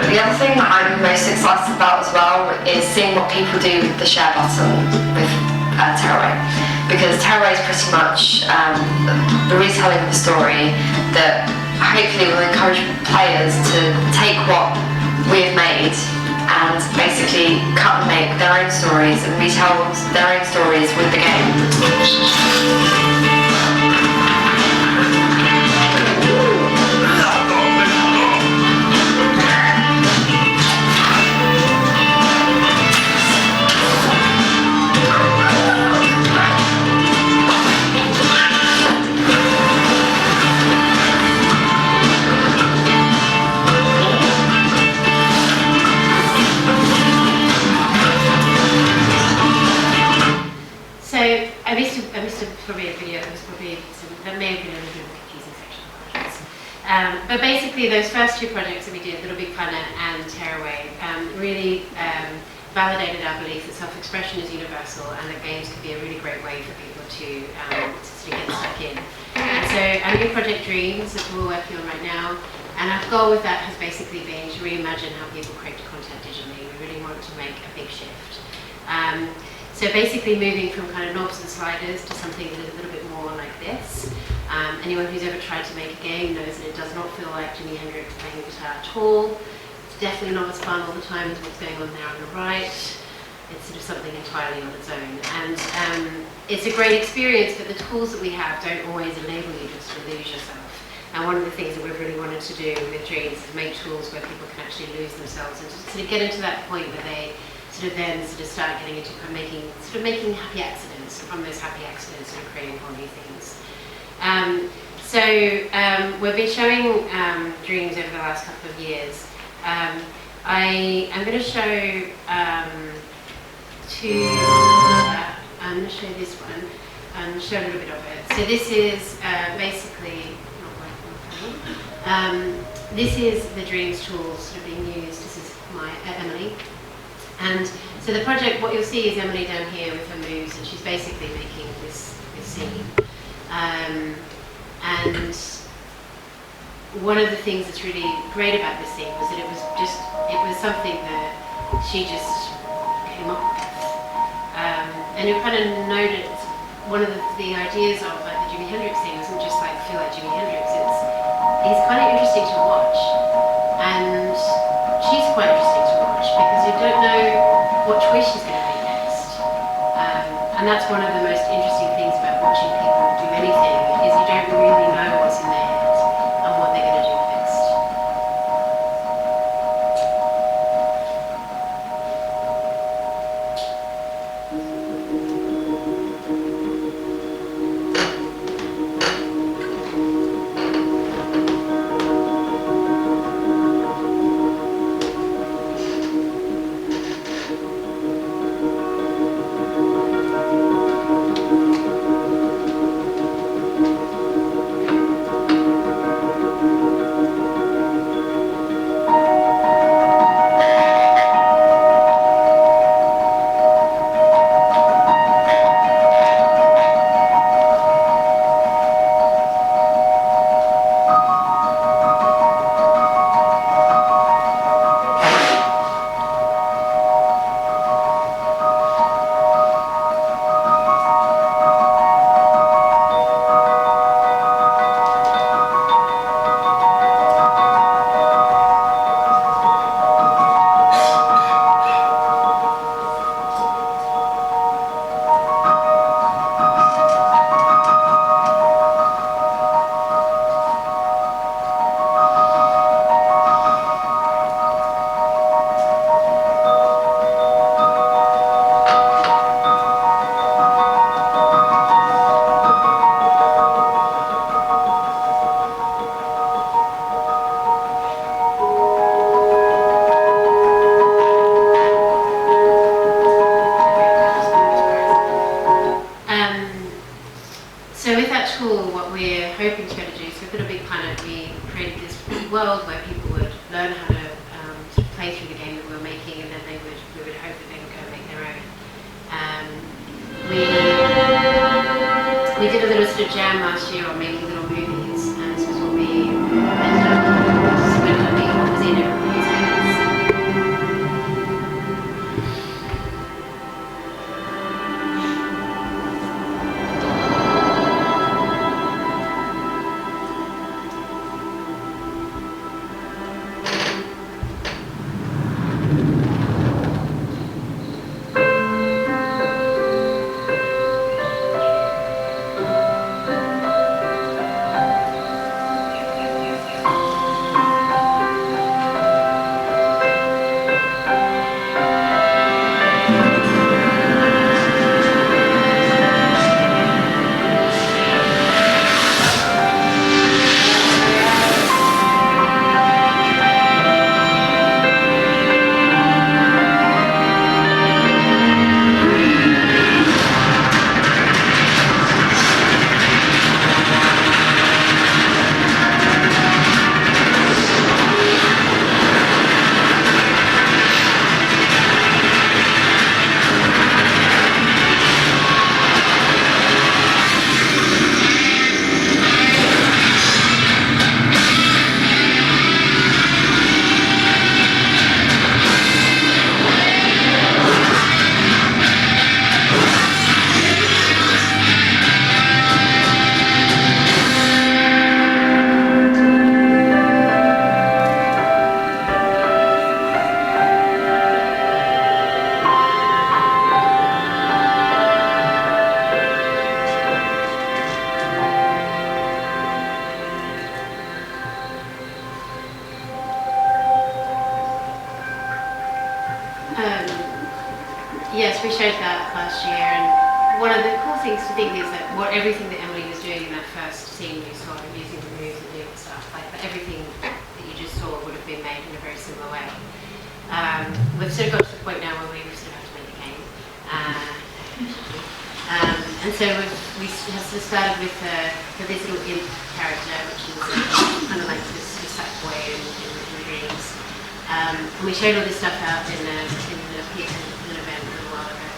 The other thing that I'm most excited about as well is seeing what people do with the share button with Terraway. Because Terraway is pretty much the retelling of a story that hopefully will encourage players to take what we've made and basically cut and make their own stories and retell their own stories with the game.
I missed probably a video. That may have been a little bit of a confusing section of projects. But basically, those first two projects that we did, Little Big Funner and Terraway, really validated our belief that self-expression is universal and that games can be a really great way for people to sort of get stuck in. And so our new project Dreams that we're working on right now, and our goal with that has basically been to reimagine how people create content digitally. We really want to make a big shift. So basically moving from kind of knobs and sliders to something that is a little bit more like this. Anyone who's ever tried to make a game knows that it does not feel like Jimi Hendrix playing guitar at all. It's definitely not as fun all the time as what's going on there on the right. It's sort of something entirely on its own. And it's a great experience, but the tools that we have don't always enable you just to lose yourself. And one of the things that we've really wanted to do with Dreams is make tools where people can actually lose themselves and just sort of get into that point where they then start getting into making happy accidents, from those happy accidents and creating whole new things. We've been showing Dreams over the last couple of years. I'm going to show I'm going to show this one and show a little bit of it. So this is basically this is the Dreams tools sort of being used. This is my Emily. And so the project, what you'll see is Emily down here with her moves, and she's basically making this scene. And one of the things that's really great about this scene was that it was something that she just came up with. And you kind of noted one of the ideas of like the Jimi Hendrix thing wasn't just like feel like Jimi Hendrix. It's kind of interesting to watch, and she's quite interesting to watch because you don't know what choice she's going to make next. And that's one of the most interesting things about watching people do anything is you don't really know what's in their head and what they're going to do next. with that tool, what we're hoping to be able to do is we've got a big plan of we created this world where people would learn how to sort of play through the game that we were making, and then we would hope that they would go and make their own. We did a little sort of jam last year on making little movies, and this was what we ended up spending what was in everybody's hands. Yes, we showed that last year, and one of the cool things to think is that everything that Emily was doing in that first scene you saw, using the moves and doing stuff, like everything that you just saw would have been made in a very similar way. We've sort of got to the point now where we sort of have to make a game. And so we have sort of started with this little imp character, which is kind of like this sort of sack boy in dreams. And we showed all this stuff out in an event a little while ago.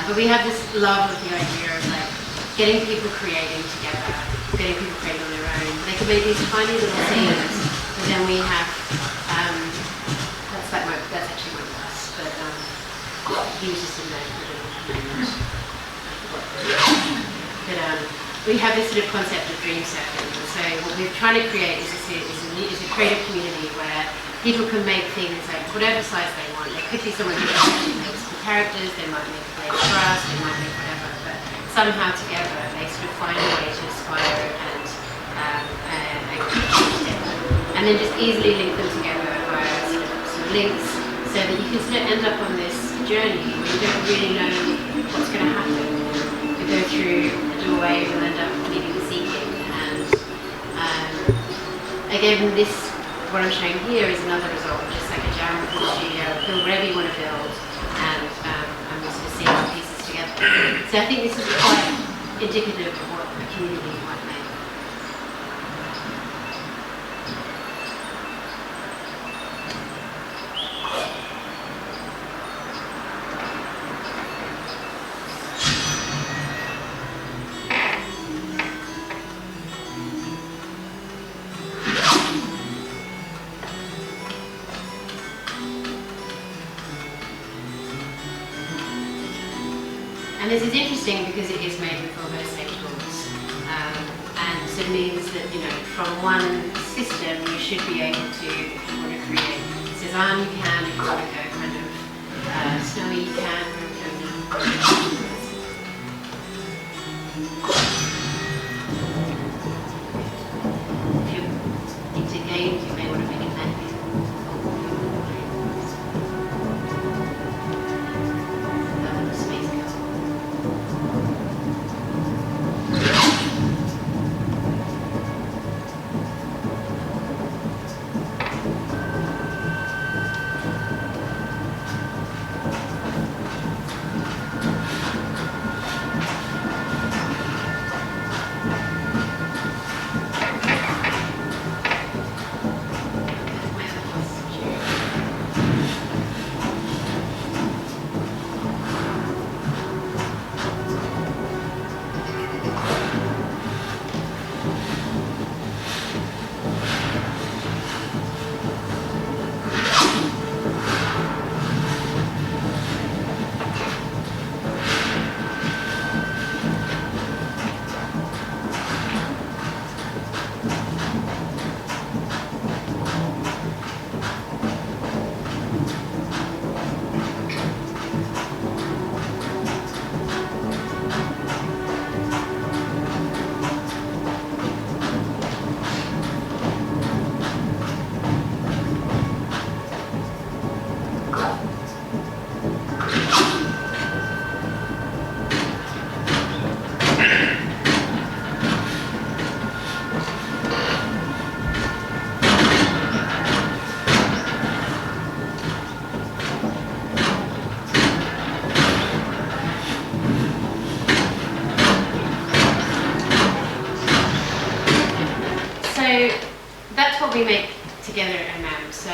But we have this love of the idea of like getting people creating together, getting people creating on their own. They can make these tiny little scenes, but then we have that's actually my boss, but he was just in there for a moment. But we have this sort of concept of dream circling. So what we're trying to create is a creative community where people can make things like whatever size they want. There could be someone who actually makes the characters, they might make blades for us, they might make whatever, but somehow together they sort of find a way to inspire and then just easily link them together via some links, so that you can sort of end up on this journey where you don't really know what's going to happen. You go through a doorway and you'll end up needing the seeking. And again, what I'm showing here is another result of just like a jam with the studio, build whatever you want to build, and we're sort of seeing the pieces together. So I think this is quite indicative of what a community might make. And this is interesting because it is made with all those same tools. And so it means that, from one system you should be able to, if you want to create Cézanne, you can, if you want to go kind of snowy, you can. If you're into games, you may want to make it that. that's what we make together at MAM. So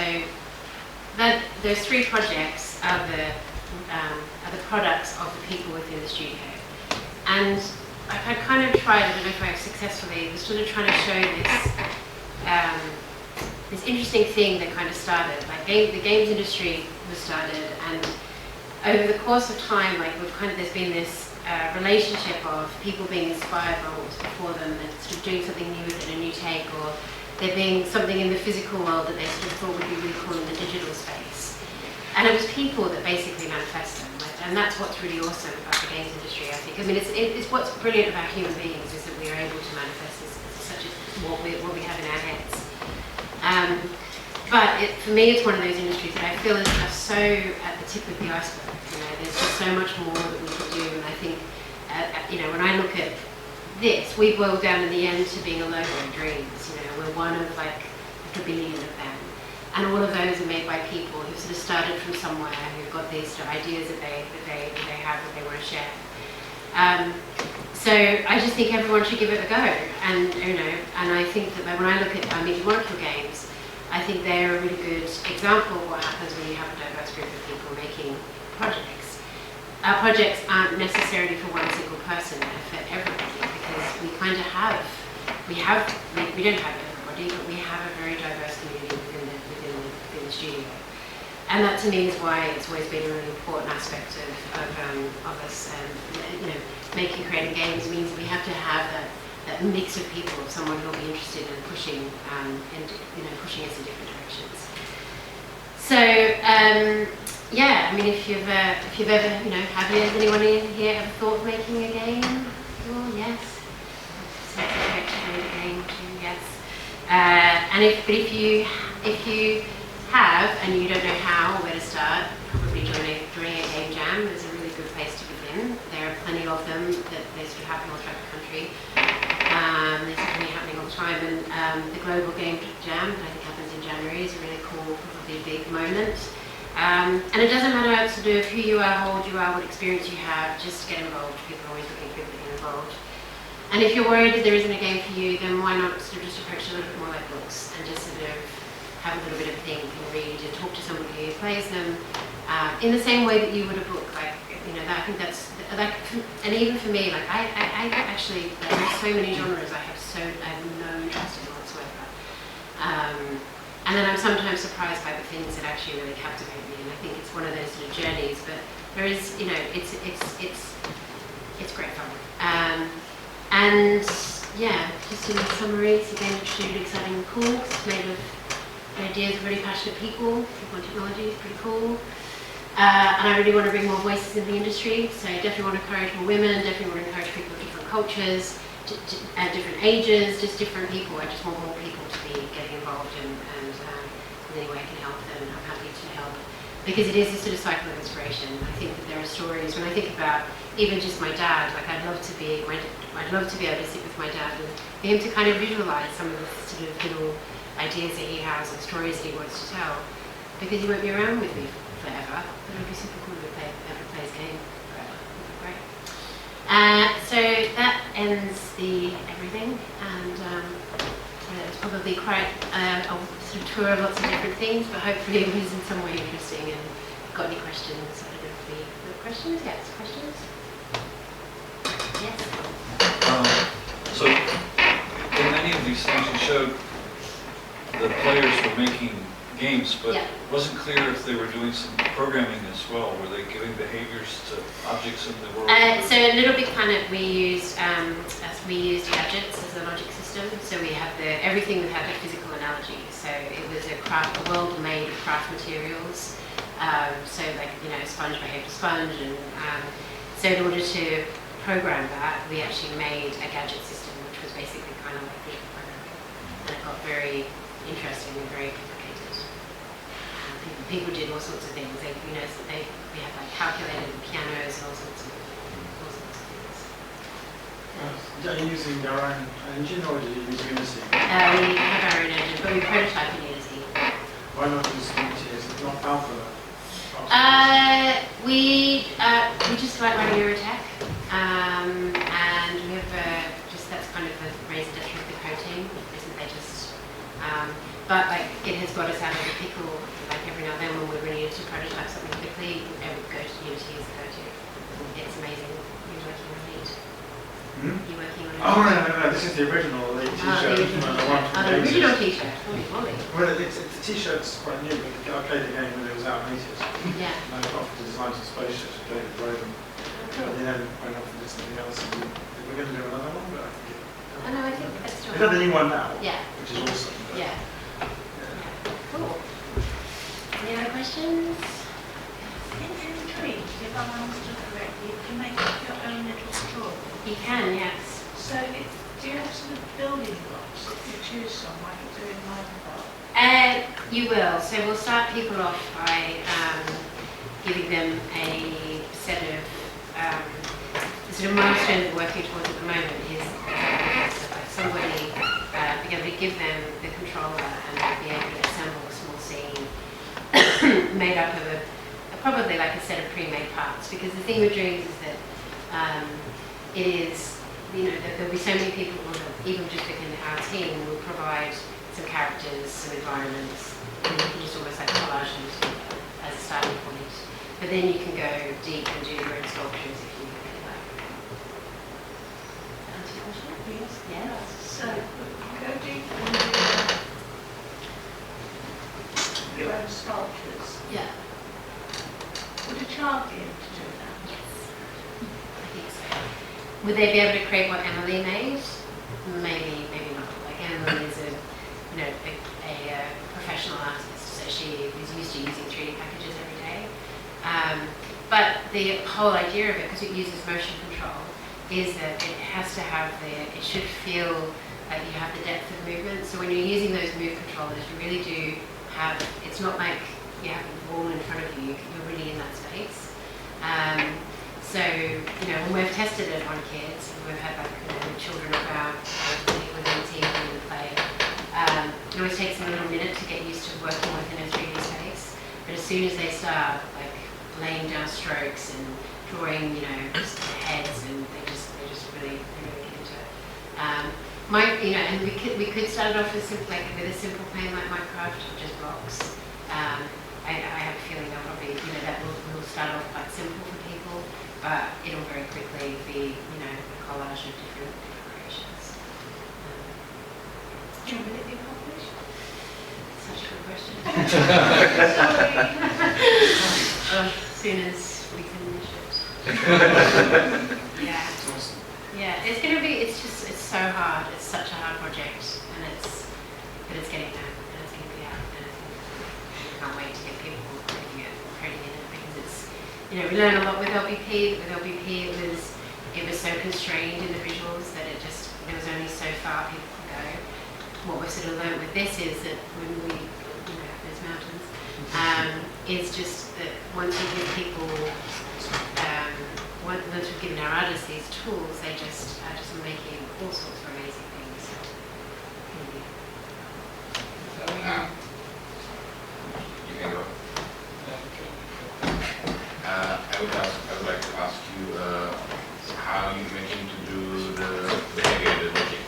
those 3 projects are the products of the people within the studio. And I kind of tried, I don't know if I successfully, was sort of trying to show this interesting thing that kind of started. Like the games industry was started, and over the course of time, like there's been this relationship of people being inspired by what was before them and sort of doing something new with it, a new take, or there being something in the physical world that they sort of thought would be really cool in the digital space. And it was people that basically manifest them. And that's what's really awesome about the games industry, I think. I mean, it's what's brilliant about human beings is that we are able to manifest what we have in our heads. But for me, it's one of those industries that I feel is so at the tip of the iceberg. You know, there's just so much more that we could do. And I think, you know, when I look at this, we boil down in the end to being a logo of dreams. You know, we're one of like a billion of them. And all of those are made by people who sort of started from somewhere, who've got these sort of ideas that they have that they want to share. So I just think everyone should give it a go. And you know, and I think that when I look at our Mediamolecule games, I think they're a really good example of what happens when you have a diverse group of people making projects. Our projects aren't necessarily for one single person, they're for everybody, because we kind of have, we don't have everybody, but we have a very diverse community within the studio. And that to me is why it's always been a really important aspect of us, you know, creating games means we have to have that mix of people, of someone who'll be interested in pushing, and you know, pushing us in different directions. So yeah, I mean, if you've ever, you know, has anyone here ever thought of making a game? Oh yes. So made a game too, yes. And if you have and you don't know how or where to start, probably joining a game jam is a really good place to begin. There are plenty of them that they sort of happen all throughout the country. They're certainly happening all the time, and the Global Game Jam, that I think happens in January, is a really cool, probably big moment. And it doesn't matter sort of who you are, how old you are, what experience you have, just get involved. People are always looking for people to get involved. And if you're worried that there isn't a game for you, then why not sort of just approach it a little bit more like books and just sort of have a little bit of a think and read and talk to somebody who plays them in the same way that you would a book. Like, you know, that, I think that's like, and even for me, like I actually, like, there's so many genres I have no interest in whatsoever. And then I'm sometimes surprised by the things that actually really captivate me, and I think it's one of those sort of journeys. But there is, you know, it's great fun. And yeah, just in summary, it's a game that's really exciting and cool. It's made of ideas of really passionate people. People on technology is pretty cool. And I really want to bring more voices in the industry. So I definitely want to encourage more women, definitely want to encourage people of different cultures, different ages, just different people. I just want more people to be getting involved in any way I can help them, and I'm happy to help. Because it is a sort of cycle of inspiration. I think that there are stories, when I think about even just my dad, like I'd love to be able to sit with my dad and for him to kind of visualize some of the sort of little ideas that he has and stories that he wants to tell. Because he won't be around with me forever, but it would be super cool to ever play his game forever. It would be great. So that ends the everything, and it's probably quite a sort of tour of lots of different things, but hopefully it was in some way interesting. And got any questions? I don't know if we have questions. Yes, questions? Yes.
So in many of these things you showed the players were making games, but it wasn't clear if they were doing some programming as well. Were they giving behaviors to objects in the world?
So in Little Big Planet we used gadgets as a logic system. So we have everything we had a physical analogy. So it was a world made of craft materials. So like, you know, sponge behaved as sponge, and so in order to program that, we actually made a gadget system, which was basically kind of like visual programming, and it got very interesting and very complicated. People did all sorts of things. We had like calculators and pianos and all sorts of things.
Are you using your own engine, or are you using Unity?
We have our own engine, but we prototype in Unity.
Why not use Unity? Is it not Alpha?
We just like running Eurotech, and we have that's kind of a raised industrial coating, isn't they? Just but like it has got us out of the pickle. Like every now and then when we really need to prototype something quickly, we go to Unity as a go-to. It's amazing. You're working on it. You're working on it.
Oh, no, this is the original t-shirt.
The original t-shirt. Holy moly.
Well, the t-shirt's quite new, but I played the game when it was out in 80s.
Yeah.
And I offered to design some spaceships for David Broden. But then went off and did something else. And we're going to do another one, but I think
Oh no, I think that's still.
we've got the new one now,
Yeah.
which is awesome. But
Yeah. Cool. Any other questions?
In intrigued, if I understood correctly, you can make up your own little straw.
You can, yes.
So do you have sort of building blocks that you choose from, like you do in Minecraft?
You will. So we'll start people off by giving them a set of the sort of milestone we're working towards at the moment is so like somebody be able to give them the controller and they'll be able to assemble a small scene made up of probably like a set of pre-made parts, because the thing with Dreams is that it is, you know, there'll be so many people who, even just within our team, will provide some characters, some environments, and you can just almost like collage them together as a starting point. But then you can go deep and do your own sculptures if you really like. Answer your question?
Yes.
Yeah.
So go deep and do your own sculptures.
Yeah.
Would a child be able to do that?
Yes. I think so. Would they be able to create what Emily made? Maybe, maybe not. Like Emily is a professional artist, so she is used to using 3D packages every day. But the whole idea of it, because it uses motion control, is that it has to have it should feel like you have the depth of movement. So when you're using those move controllers, you really do have, it's not like you have a wall in front of you, you're really in that space. So, you know, when we've tested it on kids, we've had like children of our within the team who play, it always takes them a little minute to get used to working within a 3D space. But as soon as they start like laying down strokes and drawing, you know, just heads, and they just really get into it. And we could start it off with a simple plane like Minecraft or just blocks. I have a feeling that probably, you know, that will start off quite simple for people, but it'll very quickly be, you know, a collage of different creations.
Will it be published?
Such a good question. As soon as we finish it. Yeah. Yeah, it's going to be, it's so hard. It's such a hard project, but it's getting there, and it's going to be out, and I can't wait to get people crediting in it, because it's, you know, we learn a lot with LBP. With LBP, it was so constrained in the visuals that there was only so far people could go. What we've sort of learned with this is that when we, you know, there's mountains, is just that once you give people, once we've given our artists these tools, they just are just making all sorts of amazing things.
You can go. I would like to ask you how you intend to do the behavior logic.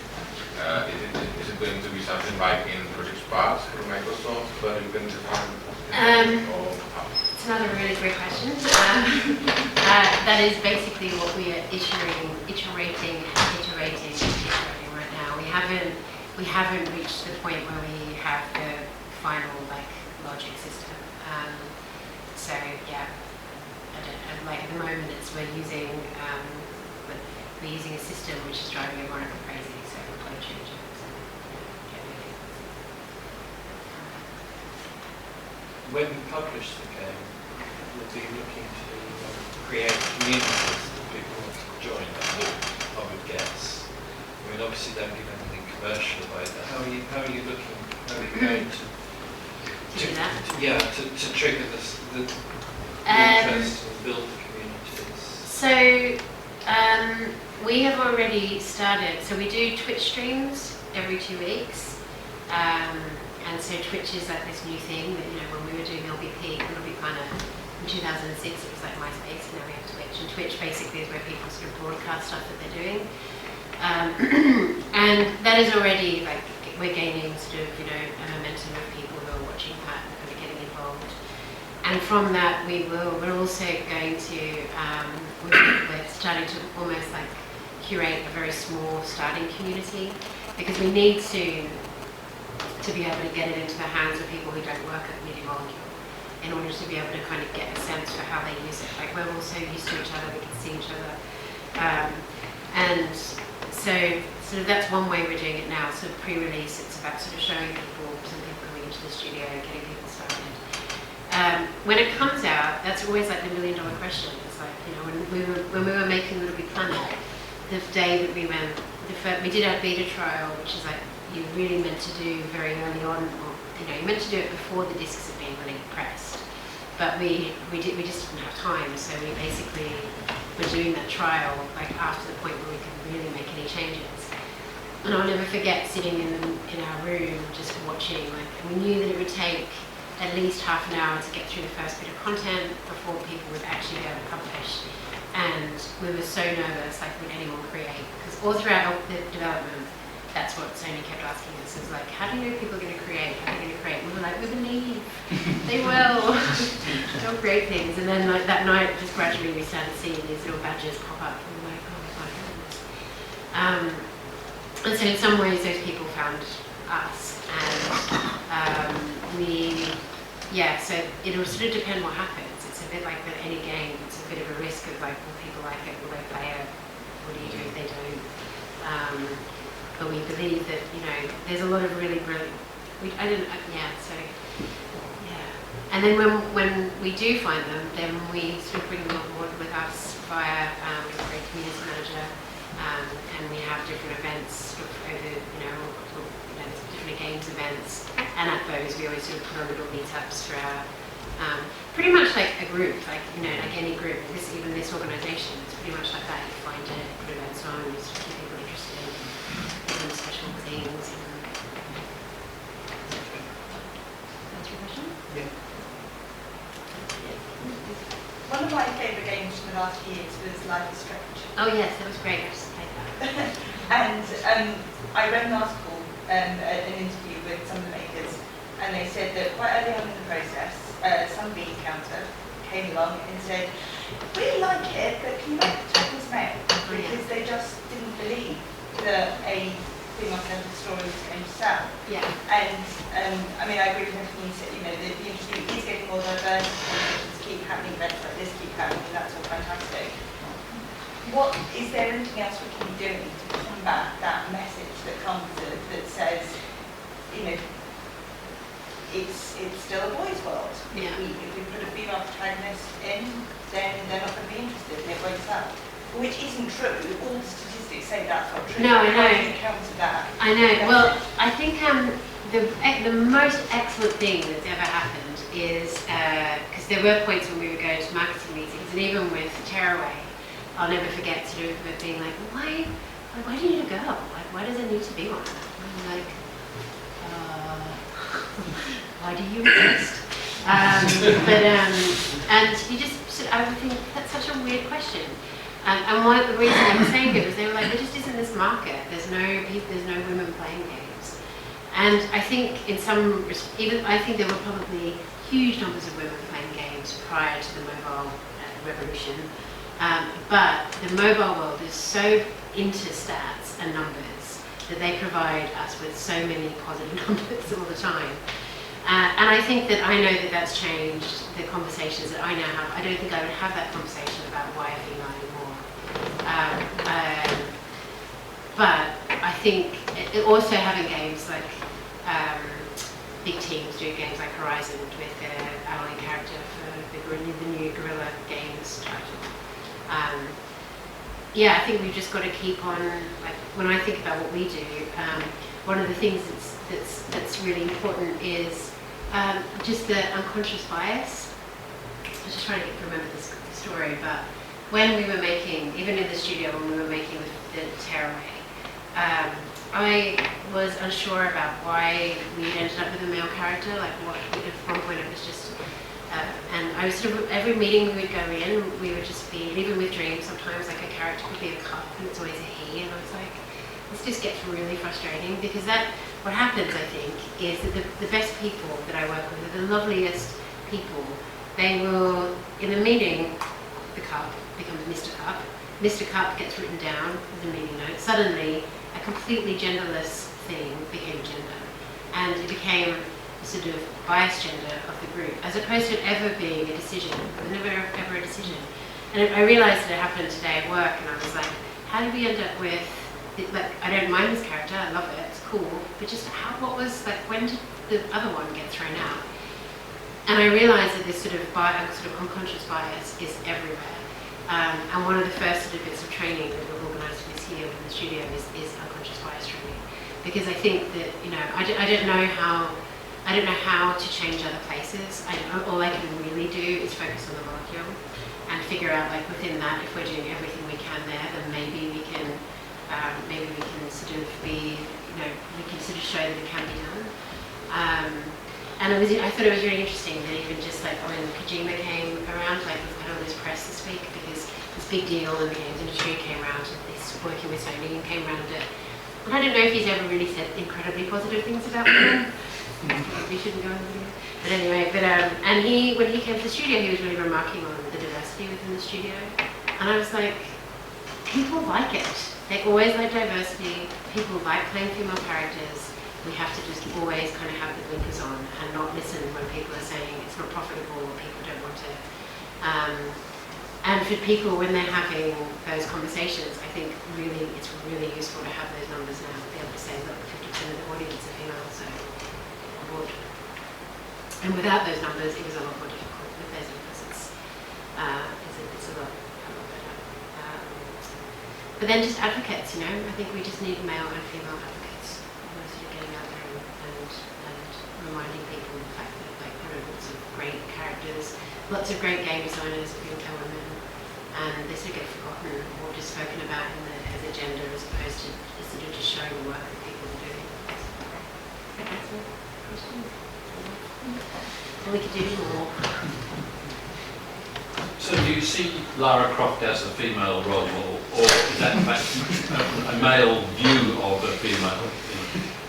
Is it going to be something like in Project Spark from Microsoft, where you can define
It's another really great question. That is basically what we are iterating right now. We haven't reached the point where we have the final logic system. So yeah, at the moment we're using a system which is driving everyone a bit crazy. So we're going to change it. So,
When we publish the game, we'll be looking to create communities that people want to join, I would guess. I mean, obviously don't give anything commercial about that. How are you going to
do that?
To trigger the interest and build the communities?
So we have already started. So we do Twitch streams every 2 weeks. And so Twitch is like this new thing that, you know, when we were doing LBP, kind of in 2006, it was like MySpace, and now we have Twitch. And Twitch basically is where people sort of broadcast stuff that they're doing. And that is already we're gaining sort of, you know, a momentum of people who are watching that and kind of getting involved. And from that, we're also going to, we're starting to almost like curate a very small starting community, because we need to be able to get it into the hands of people who don't work at Mediamolecule, in order to be able to kind of get a sense for how they use it. Like, we're all so used to each other, we can see each other. And so that's one way we're doing it now. So pre-release, it's about sort of showing people, some people coming into the studio, getting people started. When it comes out, that's always like the $1 million question. It's like, you know, when we were making Little Big Planet, the day that we went, we did our beta trial, which is like, you really meant to do very early on, or, you know, you meant to do it before the discs had been really pressed. But we just didn't have time, so we basically were doing that trial like after the point where we could really make any changes. And I'll never forget sitting in our room just watching, like, we knew that it would take at least half an hour to get through the first bit of content before people would actually be able to publish. And we were so nervous, like, would anyone create? Because all throughout the development, that's what Sony kept asking us, is like, how do you know people are going to create? How are they going to create? And we were like, we believe they will. They'll create things. And then like that night, just gradually we started seeing these little badges pop up. And we're like, oh my goodness. And so in some ways, those people found us. And so it'll sort of depend what happens. It's a bit like with any game. It's a bit of a risk of like, will people like it? Will they play it? What do you do if they don't? But we believe that, you know, there's a lot of really brilliant, And then when we do find them, then we sort of bring them on board with us via a great community manager, and we have different events sort of over, different games events, and at those we always sort of put on little meetups for our, pretty much like a group, like, you know, like any group, even this organisation, it's pretty much like that. You find it, put events on, you sort of keep people interested in special things. That's your question?
Yeah. One of my favourite games from the last few years was Life is Strange.
Oh yes, that was great. I just played that.
And I read an article, an interview with some of the makers, and they said that quite early on in the process, some bean counter came along and said, we like it, but can you make the titles male? Because they just didn't believe that a female-centered story was going to sell.
Yeah.
And I mean, I agree with everything you said. You know, the industry is getting more diverse. Conversations keep happening, events like this keep happening, and that's all fantastic. What is there anything else we can be doing to combat that message that comes that says, you know, it's still a boys' world.
Yeah.
If we put a female protagonist in, then they're not going to be interested, and it won't sell. Which isn't true. All the statistics say that's not true.
No, I know.
How do you counter that?
I know. Well, I think the most excellent thing that's ever happened is, because there were points when we would go to marketing meetings, and even with Tearaway, I'll never forget sort of being like, why do you need a girl? Like, why does it need to be one? And I'm like, why do you exist? And you just, I would think that's such a weird question. And one of the reasons they were saying it was they were like, there just isn't this market. There's no women playing games. And I think I think there were probably huge numbers of women playing games prior to the mobile revolution. But the mobile world is so into stats and numbers that they provide us with so many positive numbers all the time. And I think that I know that that's changed the conversations that I now have. I don't think I would have that conversation about why a female anymore. But I think also having games like big teams doing games like Horizon with our only character for the new Guerrilla Games title. I think we've just got to keep on, like, when I think about what we do, one of the things that's really important is just the unconscious bias. I was just trying to remember this story, but when we were making, even in the studio, when we were making the Tearaway, I was unsure about why we ended up with a male character. Like, at one point it was just, and I was sort of, every meeting we would go in, we would just be, and even with Dream, sometimes like a character could be a cup, and it's always a he, and I was like, this just gets really frustrating, because that what happens, I think, is that the best people that I work with, the loveliest people, they will, in a meeting, the cup becomes Mr. Cup. Mr. Cup gets written down as a meeting note. Suddenly, a completely genderless thing became gender. And it became a sort of biased gender of the group, as opposed to it ever being a decision. It was never ever a decision. And I realised that it happened today at work, and I was like, how did we end up with, like, I don't mind this character, I love it, it's cool, but just what was, like, when did the other one get thrown out? And I realised that this sort of unconscious bias is everywhere. And one of the first sort of bits of training that we've organised this year in the studio is unconscious bias training, because I think that, you know, I don't know how to change other places. All I can really do is focus on the molecule and figure out, like, within that, if we're doing everything we can there, then maybe we can sort of be, you know, we can sort of show that it can be done. And I thought it was really interesting that even just like when Kojima came around, like we've had all this press this week because this big deal in the games industry came around, and he's working with Sony and came around it. And I don't know if he's ever really said incredibly positive things about women. We shouldn't go into it. But anyway, and when he came to the studio, he was really remarking on the diversity within the studio. And I was like, people like it. They always like diversity. People like playing female characters. We have to just always kind of have the blinkers on and not listen when people are saying it's not profitable or people don't want it. And for people, when they're having those conversations, I think it's really useful to have those numbers now, to be able to say, look, 50% of the audience are female, so on board. And without those numbers, it was a lot more difficult. With those numbers, it's a lot better. But then just advocates, you know, I think we just need male and female advocates. Sort of getting out there and reminding people of the fact that, like, there are lots of great characters, lots of great game designers of female women, and they sort of get forgotten or just spoken about as a gender, as opposed to sort of just showing the work that people are doing. That's a question. And we could do more.
So do you see Lara Croft as a female role model, or is that in fact a male view of a female?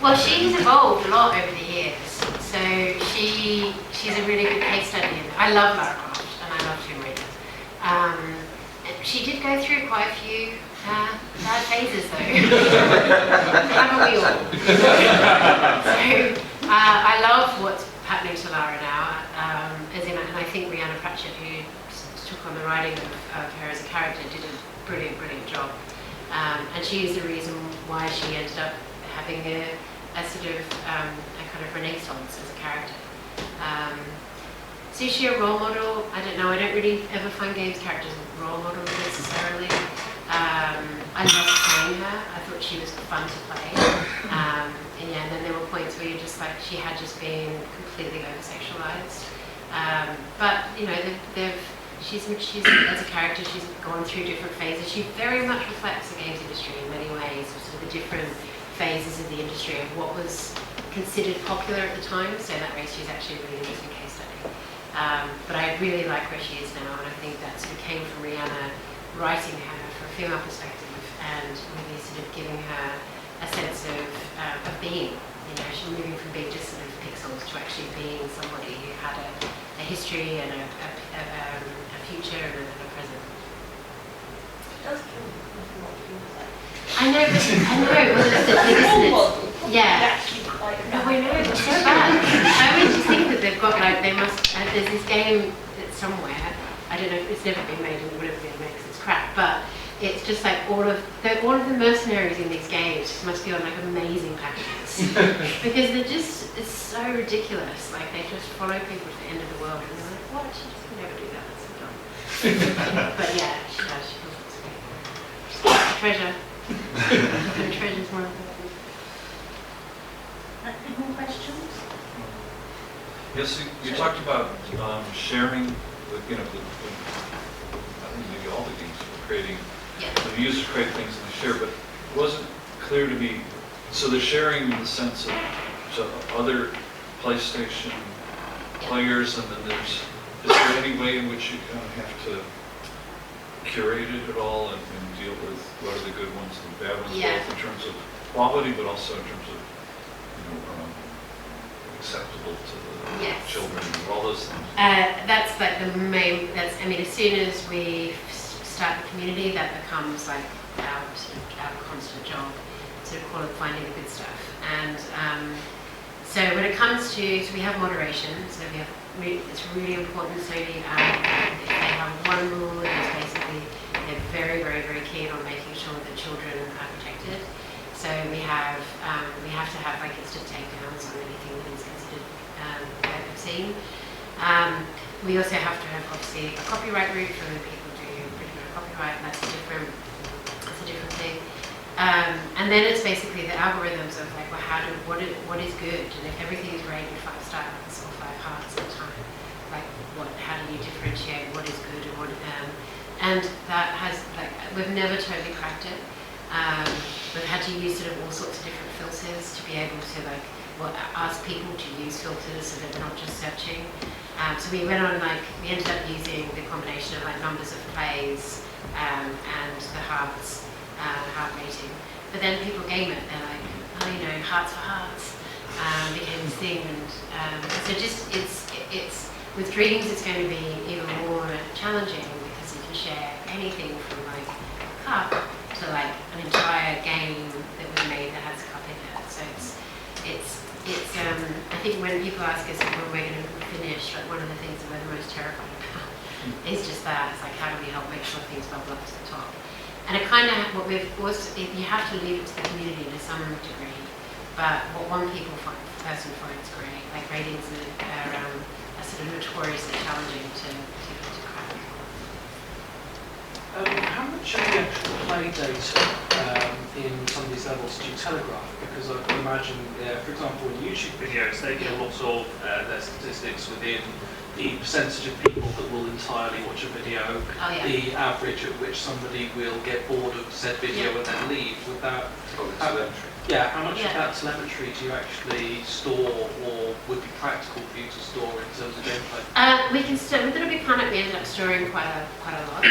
Well, she's evolved a lot over the years, so she's a really good case study. I love Lara Croft, and I love Tomb Raider. She did go through quite a few bad phases, though. Haven't we all? So I love what's happening to Lara now, and I think Rhianna Pratchett, who took on the writing of her as a character, did a brilliant job. And she is the reason why she ended up having a sort of a kind of renaissance as a character. So is she a role model? I don't know. I don't really ever find games characters role models necessarily. I loved playing her. I thought she was fun to play. And then there were points where you're just like, she had just been completely over-sexualized. But, you know, she's as a character, she's gone through different phases. She very much reflects the games industry in many ways, sort of the different phases of the industry of what was considered popular at the time. So in that way, she's actually a really interesting case study. But I really like where she is now, and I think that sort of came from Rhianna writing her from a female perspective and really sort of giving her a sense of being. You know, she's moving from being just sort of pixels to actually being somebody who had a history and a future and a present. I know, well, it's yeah. No, I know, it's so bad. I always just think that they've got, like, there's this game that's somewhere, I don't know, it's never been made and would have been made because it's crap, but it's just like all of the mercenaries in these games must be on like amazing packages. Because it's so ridiculous, like they just follow people to the end of the world and they're like, what? She just would never do that, that's so dumb. But yeah, she does, she feels it's great. She's a treasure. And treasure's more important.
Any more questions?
Yes, you talked about sharing, I think maybe all the games were creating, the users create things and they share, but it wasn't clear to me, so they're sharing in the sense of other PlayStation players, and then is there any way in which you kind of have to curate it at all and deal with what are the good ones and the bad ones, both in terms of quality, but also in terms of acceptable to the
Yes.
children and all those things?
That's like the main, I mean, as soon as we start the community, that becomes like our constant job, sort of finding the good stuff. And so when it comes to, so we have moderation, so we have, it's really important, so they have one rule that is basically, they're very, very, very keen on making sure that children are protected. So we have to have like instant takedowns on anything that is considered obscene. We also have to have obviously a copyright route for when people do infringement of copyright. That's a different thing. And then it's basically the algorithms of like, well, what is good? And if everything is rated 5 stars or 5 hearts at a time, like how do you differentiate what is good and what? And that has like, we've never totally cracked it. We've had to use sort of all sorts of different filters to be able to like, ask people to use filters so that they're not just searching. So we went on like, we ended up using the combination of like numbers of plays and the heart rating. But then people game it, they're like, oh, you know, hearts for hearts became this thing. And so just, it's with dreams, it's going to be even more challenging because you can share anything from like a cup to like an entire game that was made that has a cup in it. So it's I think when people ask us when we're going to finish, like one of the things that we're the most terrified about is just that. It's like, how do we help make sure things bubble up to the top? And it kind of, what we've also, you have to leave it to the community to some degree, but what one person finds great, like ratings are sort of notoriously challenging to crack.
How much of the actual play data in some of these levels do you telegraph? Because I can imagine, for example, in YouTube videos, they get a lot of their statistics within the percentage of people that will entirely watch a video, the average at which somebody will get bored of said video and then leave. With that, how much of that telemetry do you actually store, or would be practical for you to store in terms of gameplay?
We can store with Little Big Planet. We ended up storing quite a lot.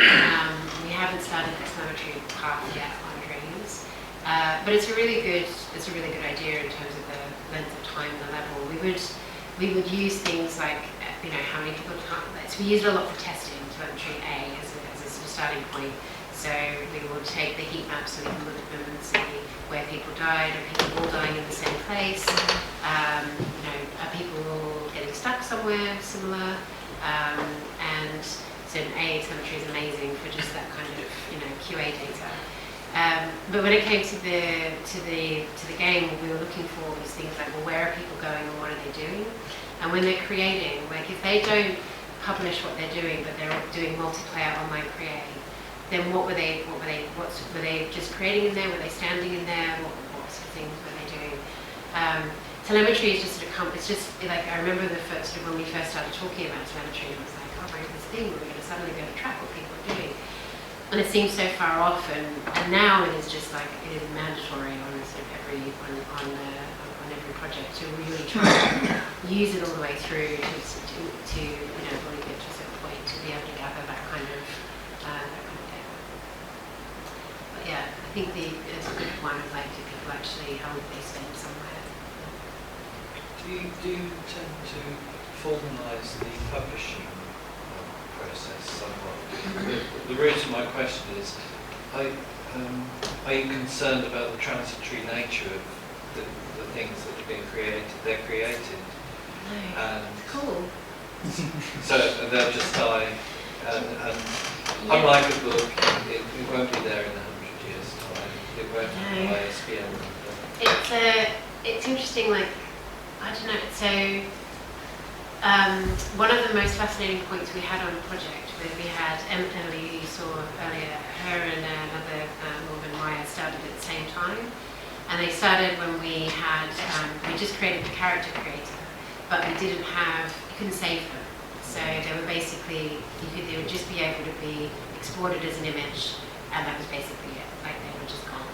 We haven't started the telemetry part yet on dreams, but it's a really good idea in terms of the length of time, the level. We would use things like, you know, how many people so we used a lot for testing telemetry A as a sort of starting point. So we will take the heat maps so we can look at them and see where people died. Are people all dying in the same place? You know, are people getting stuck somewhere similar? And so A telemetry is amazing for just that kind of, you know, QA data. But when it came to the game, what we were looking for was things like, well, where are people going and what are they doing? And when they're creating, like if they don't publish what they're doing, but they're doing multiplayer online create, then were they just creating in there? Were they standing in there? What sort of things were they doing? Telemetry is just sort of it's just like, I remember when we first started talking about telemetry, it was like, oh, right, this thing where we're going to suddenly be able to track what people are doing. And it seems so far off, and now it is just like, it is mandatory on sort of every project to really try to use it all the way through to you know, really get to a certain point to be able to gather that kind of data. But yeah, I think it's a good one of like, do people actually, how would they spend somewhere?
Do you tend to formalise the publishing process somewhat? The root of my question is, are you concerned about the transitory nature of the things that are being created? They're created.
No.
And
cool.
So they'll just die. And unlike a book, it won't be there in 100 years' time. It won't have ISBN.
It's interesting, like, I don't know, so one of the most fascinating points we had on the project, where we had Emily, you saw earlier, her and another woman, Maya, started at the same time. And they started when we had, we just created the character creator, but we didn't have, you couldn't save them. So they were basically, they would just be able to be exported as an image, and that was basically it, like they were just gone.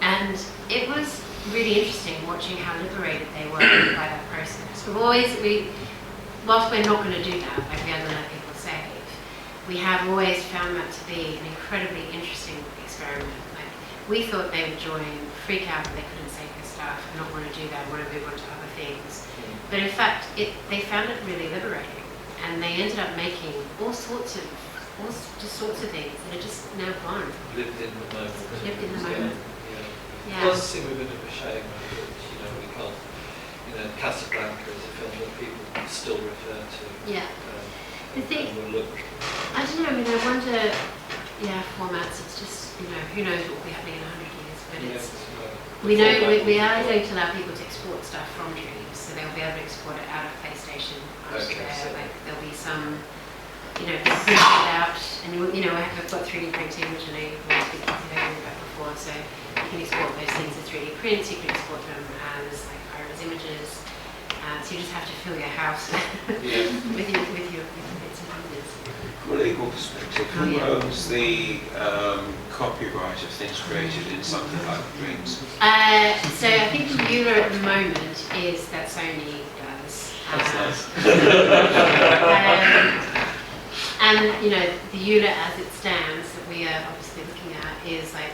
And it was really interesting watching how liberated they were by that process. Whilst we're not going to do that, like we are going to let people save, we have always found that to be an incredibly interesting experiment. we thought they would join, freak out that they couldn't save their stuff, and not want to do that, want to move on to other things. But in fact, they found it really liberating, and they ended up making all sorts of things that are just no fun.
Lived in the moment.
Lived in the moment.
Yeah. It does seem a bit of a shame that, we can't, Casablanca is a film that people still refer to.
Yeah. I think,
and will look.
I don't know, I wonder, formats, it's just, who knows what will be happening in 100 years, but we are going to allow people to export stuff from Dreams, so they'll be able to export it out of PlayStation onto there, there'll be some, print it out, and I've got 3D printing, which I know you've always been talking about before, so you can export those things as 3D prints, you can export them as high-res images, so you just have to fill your house with your bits and pieces.
From a legal perspective, who owns the copyright of things created in something like Dreams?
So I think the EULA at the moment is that Sony does.
That's nice.
And the EULA as it stands that we are obviously looking at is that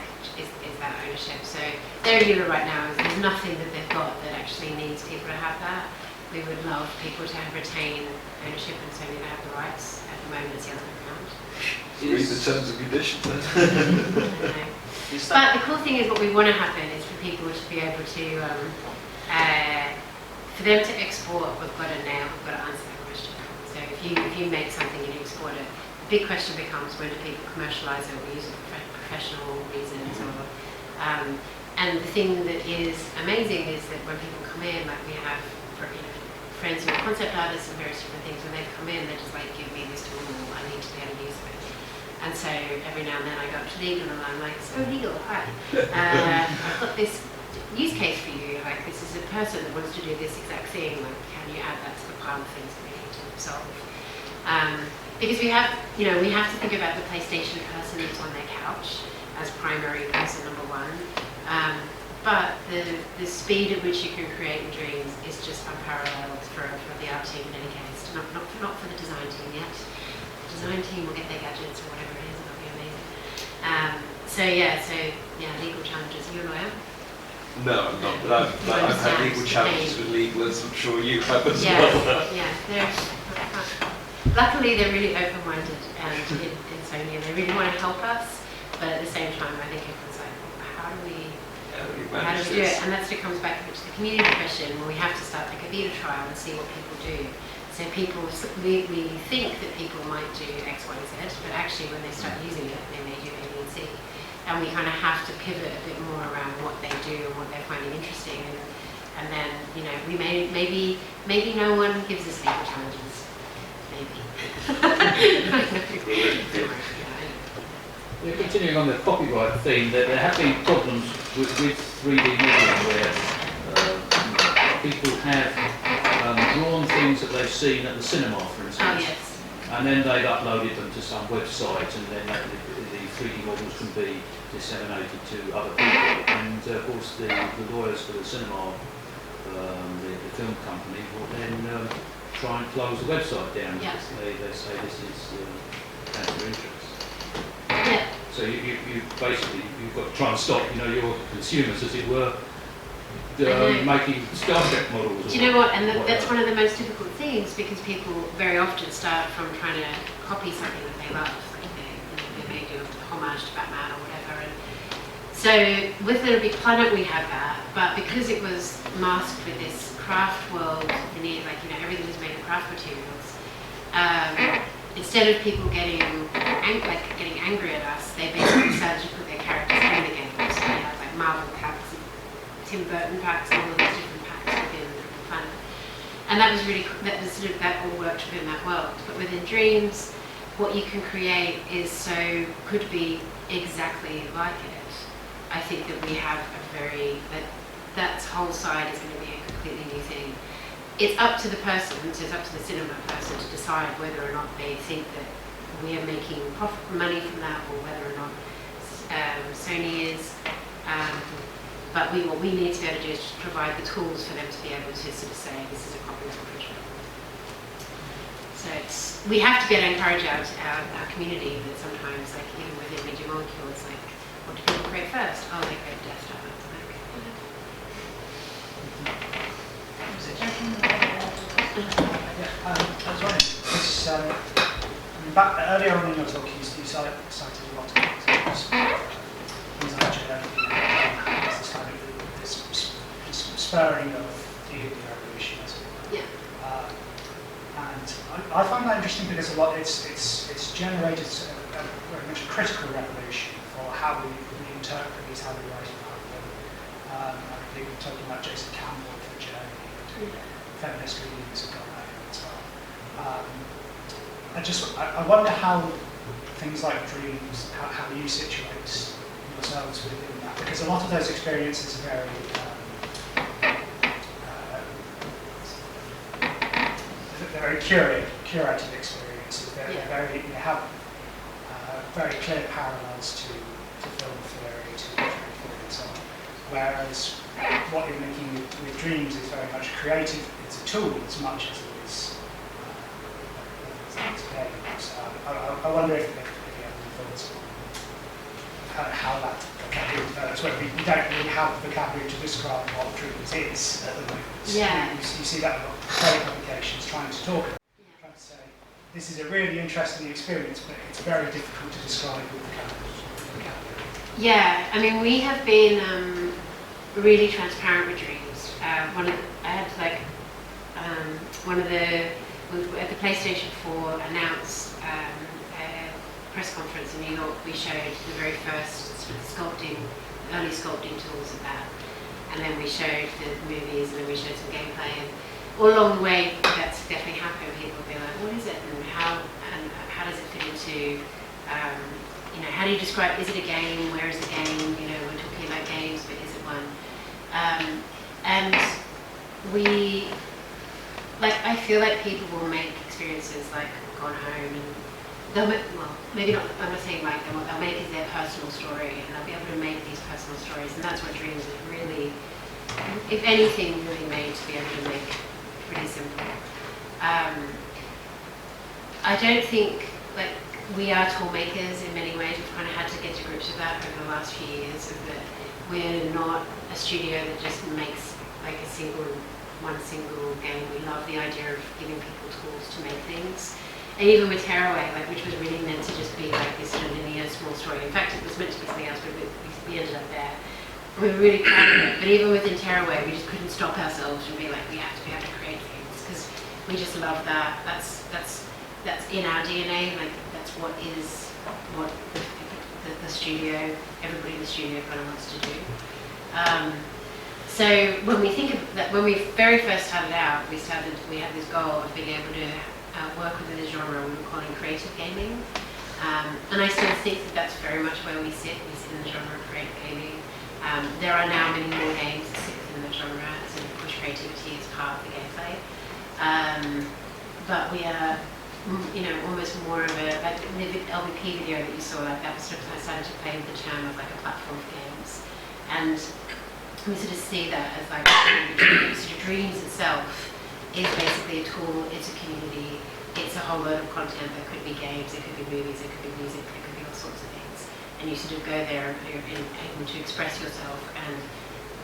ownership. So their EULA right now there's nothing that they've got that actually needs people to have that. We would love people to retain ownership and Sony to have the rights. At the moment it's the other way around.
Read the terms and conditions then.
But the cool thing is what we want to happen is for people to be able to, for them to export, we've got to answer that question. So if you make something and you export it, the big question becomes when do people commercialise it or use it for professional reasons and the thing that is amazing is that when people come in, we have friends who are concept artists and various different things, when they come in, they're just give me this tool, I need to be able to use it. And so every now and then I go up to legal and I'm like, so legal, hi. I've got this use case for you, this is a person that wants to do this exact thing, can you add that to the pile of things that we need to solve? Because we have to think about the PlayStation person who's on their couch as primary person number one. But the speed at which you can create in Dreams is just unparalleled for the art team in any case, not for the design team yet. The design team will get their gadgets or whatever it is, it'll be amazing. Legal challenges. Are you a lawyer?
No, I'm not, but I've had legal challenges with legal, as I'm sure you have as well.
Luckily they're really open-minded and in Sony, they really want to help us, but at the same time I think everyone's like, how do we do it? And that comes back to the community question where we have to start a beta trial and see what people do. So we think that people might do X, Y, Z, but actually when they start using it, they may do A, B, and C. And we kind of have to pivot a bit more around what they do and what they're finding interesting. And then, we maybe no one gives us legal challenges. Maybe.
Continuing on the copyright theme, there have been problems with 3D modelling where people have drawn things that they've seen at the cinema, for instance.
Oh, yes.
And then they've uploaded them to some website, and then the 3D models can be disseminated to other people. And of course, the lawyers for the cinema, the film company, will then try and close the website down because they say this is counter interest.
Yeah.
So you've got to try and stop, your consumers, as it were, making Star Trek models.
Do you know what? And that's one of the most difficult things because people very often start from trying to copy something that they love. They may do homage to Batman or whatever. And so with Little Big Planet we have that, but because it was masked with this craft world, everything was made of craft materials. Instead of people getting angry at us, they basically started to put their characters in the game. So they had Marvel packs, Tim Burton packs, all of these different packs within the planet. And that was really that all worked within that world. But within Dreams, what you can create could be exactly like it. I think that we have that whole side is going to be a completely new thing. It's up to the person, so it's up to the cinema person to decide whether or not they think that we are making money from that or whether or not Sony is. But what we need to be able to do is just provide the tools for them to be able to sort of say this is a copyright infringement. So we have to encourage our community that sometimes, even within Mediamolecule, it's what do people create first? Oh, they create desktop.
I was wondering, this, back earlier on in your talk, you cited a lot of examples, things like genetic, this kind of this spurring of the revolution, as it were.
Yeah.
And I find that interesting because a lot it's generated a very much a critical revolution for how we interpret these, how we write about them. I think we're talking about Jason Campbell for Journey. Feminist readings have gone there as well. I wonder how things like dreams, how you situate yourselves within that, because a lot of those experiences are very curated experiences. They have very clear parallels to film theory, to literary theory, and so on. Whereas what you're making with dreams is very much creative. It's a tool as much as it is game. So I wonder if you have any thoughts on how that vocabulary develops, where we don't really have the vocabulary to describe what dreams is at the moment.
Yeah.
You see that a lot of trade publications trying to talk about, trying to say, this is a really interesting experience, but it's very difficult to describe with vocabulary.
Yeah, I mean, we have been really transparent with dreams. At the PlayStation 4 announced a press conference in New York, we showed the very first early sculpting tools of that. And then we showed the movies, and then we showed some gameplay. And all along the way, that's definitely happened. People will be like, what is it? And how does it fit into, how do you describe, is it a game? Where is the game? We're talking about games, but is it one? And I feel like people will make experiences like gone home, and they'll make, maybe not, I'm not saying like they'll make it their personal story, and they'll be able to make these personal stories, and that's what dreams are really, if anything, really made to be able to make pretty simple. I don't think, we are tool makers in many ways. We've kind of had to get to grips with that over the last few years, of that we're not a studio that just makes one single game. We love the idea of giving people tools to make things. And even with Tearaway, which was really meant to just be this sort of linear small story. In fact, it was meant to be something else, but we ended up there. We were really proud of it. But even within Tearaway, we just couldn't stop ourselves from being like, we have to be able to create things, because we just love that. That's in our DNA. That's what the studio, everybody in the studio kind of wants to do. So when we think of that, when we very first started out, we had this goal of being able to work within a genre we were calling creative gaming. And I still think that that's very much where we sit. We sit in the genre of creative gaming. There are now many more games that sit within the genre and push creativity as part of the gameplay. But we are, almost more of like the LVP video that you saw, that was sort of, I started to play with the term of a platform for games. And we sort of see that as dreams itself is basically a tool, it's a community, it's a whole load of content. That could be games, it could be movies, it could be music, it could be all sorts of things. And you sort of go there and you're able to express yourself and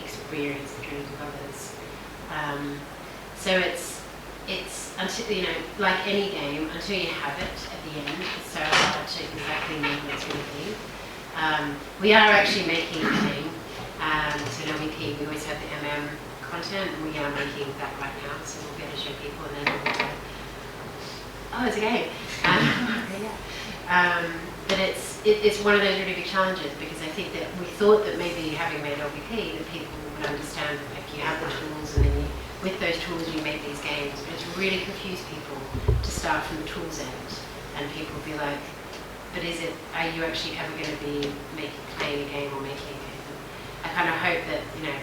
experience the dreams of others. So it's until, like any game, until you have it at the end, it's so hard to exactly know what it's going to be. We are actually making a thing. So LVP, we always have the MM content, and we are making that right now, so we'll be able to show people, and then we'll go, oh, it's a game. But it's one of those really big challenges, because I think that we thought that maybe having made LVP, that people would understand that you have the tools, and then with those tools you make these games. But it's really confused people to start from the tools end, and people will be like, but are you actually ever going to be playing a game or making a game? I kind of hope that we're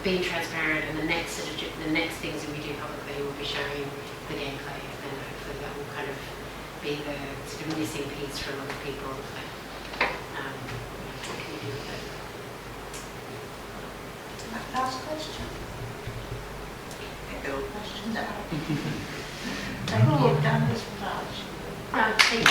being transparent, and the next things that we do publicly will be showing the gameplay, and hopefully that will kind of be the sort of missing piece for a lot of people. What can you do with it?
Last question. Get all questions out. Thank you, you've done this much.
Thank you.